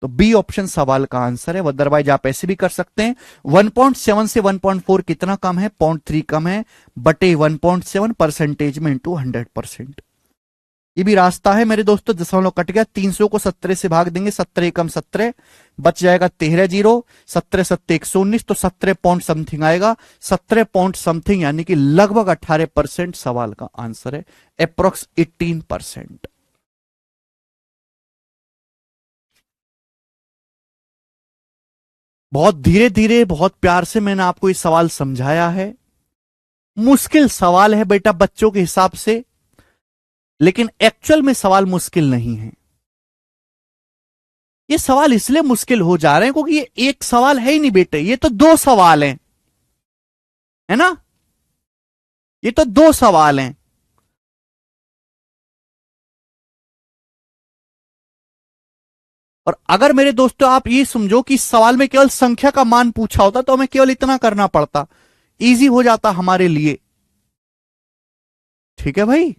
तो बी ऑप्शन सवाल का आंसर है। अदरवाइज आप ऐसे भी कर सकते हैं, 1.7 से 1.4 कितना कम है? 0.3 कम है, बटे 1.7 परसेंटेज में इंटू 100%। ये भी रास्ता है मेरे दोस्तों। दशमलव कट गया, 300 को 17 से भाग देंगे, 17 एकम 17, बच जाएगा 13 जीरो, 17 7 119, तो 17 पॉइंट समथिंग आएगा। 17 पॉइंट समथिंग यानी कि लगभग 18% सवाल का आंसर है, अप्रोक्स 18%। बहुत धीरे धीरे बहुत प्यार से मैंने आपको ये सवाल समझाया है। मुश्किल सवाल है बेटा बच्चों के हिसाब से, लेकिन एक्चुअल में सवाल मुश्किल नहीं है। ये सवाल इसलिए मुश्किल हो जा रहे हैं क्योंकि ये एक सवाल है ही नहीं बेटे, ये तो दो सवाल हैं, है ना। ये तो दो सवाल हैं। और अगर मेरे दोस्तों आप ये समझो कि इस सवाल में केवल संख्या का मान पूछा होता तो हमें केवल इतना करना पड़ता, इजी हो जाता हमारे लिए। ठीक है भाई,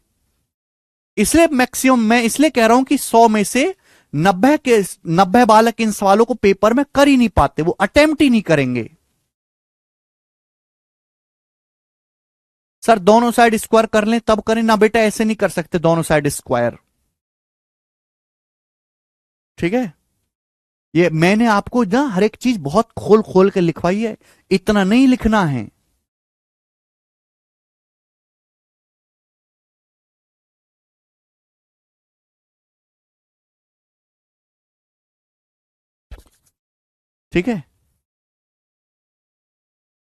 इसलिए मैक्सिमम मैं इसलिए कह रहा हूं कि 100 में से 90 बालक इन सवालों को पेपर में कर ही नहीं पाते, वो अटेम्प्ट ही नहीं करेंगे। सर दोनों साइड स्क्वायर कर लें तब करें ना बेटा, ऐसे नहीं कर सकते दोनों साइड स्क्वायर। ठीक है, ये मैंने आपको ना हर एक चीज बहुत खोल खोल के लिखवाई है, इतना नहीं लिखना है। ठीक है,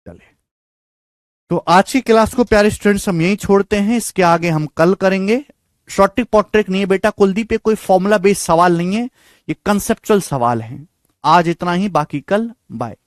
चलिए तो आज की क्लास को प्यारे स्टूडेंट्स हम यहीं छोड़ते हैं, इसके आगे हम कल करेंगे। शॉर्ट ट्रिक पॉट ट्रिक नहीं है बेटा कुलदीप, पे कोई फॉर्मूला बेस्ड सवाल नहीं है, ये कंसेप्चुअल सवाल है। आज इतना ही, बाकी कल। बाय।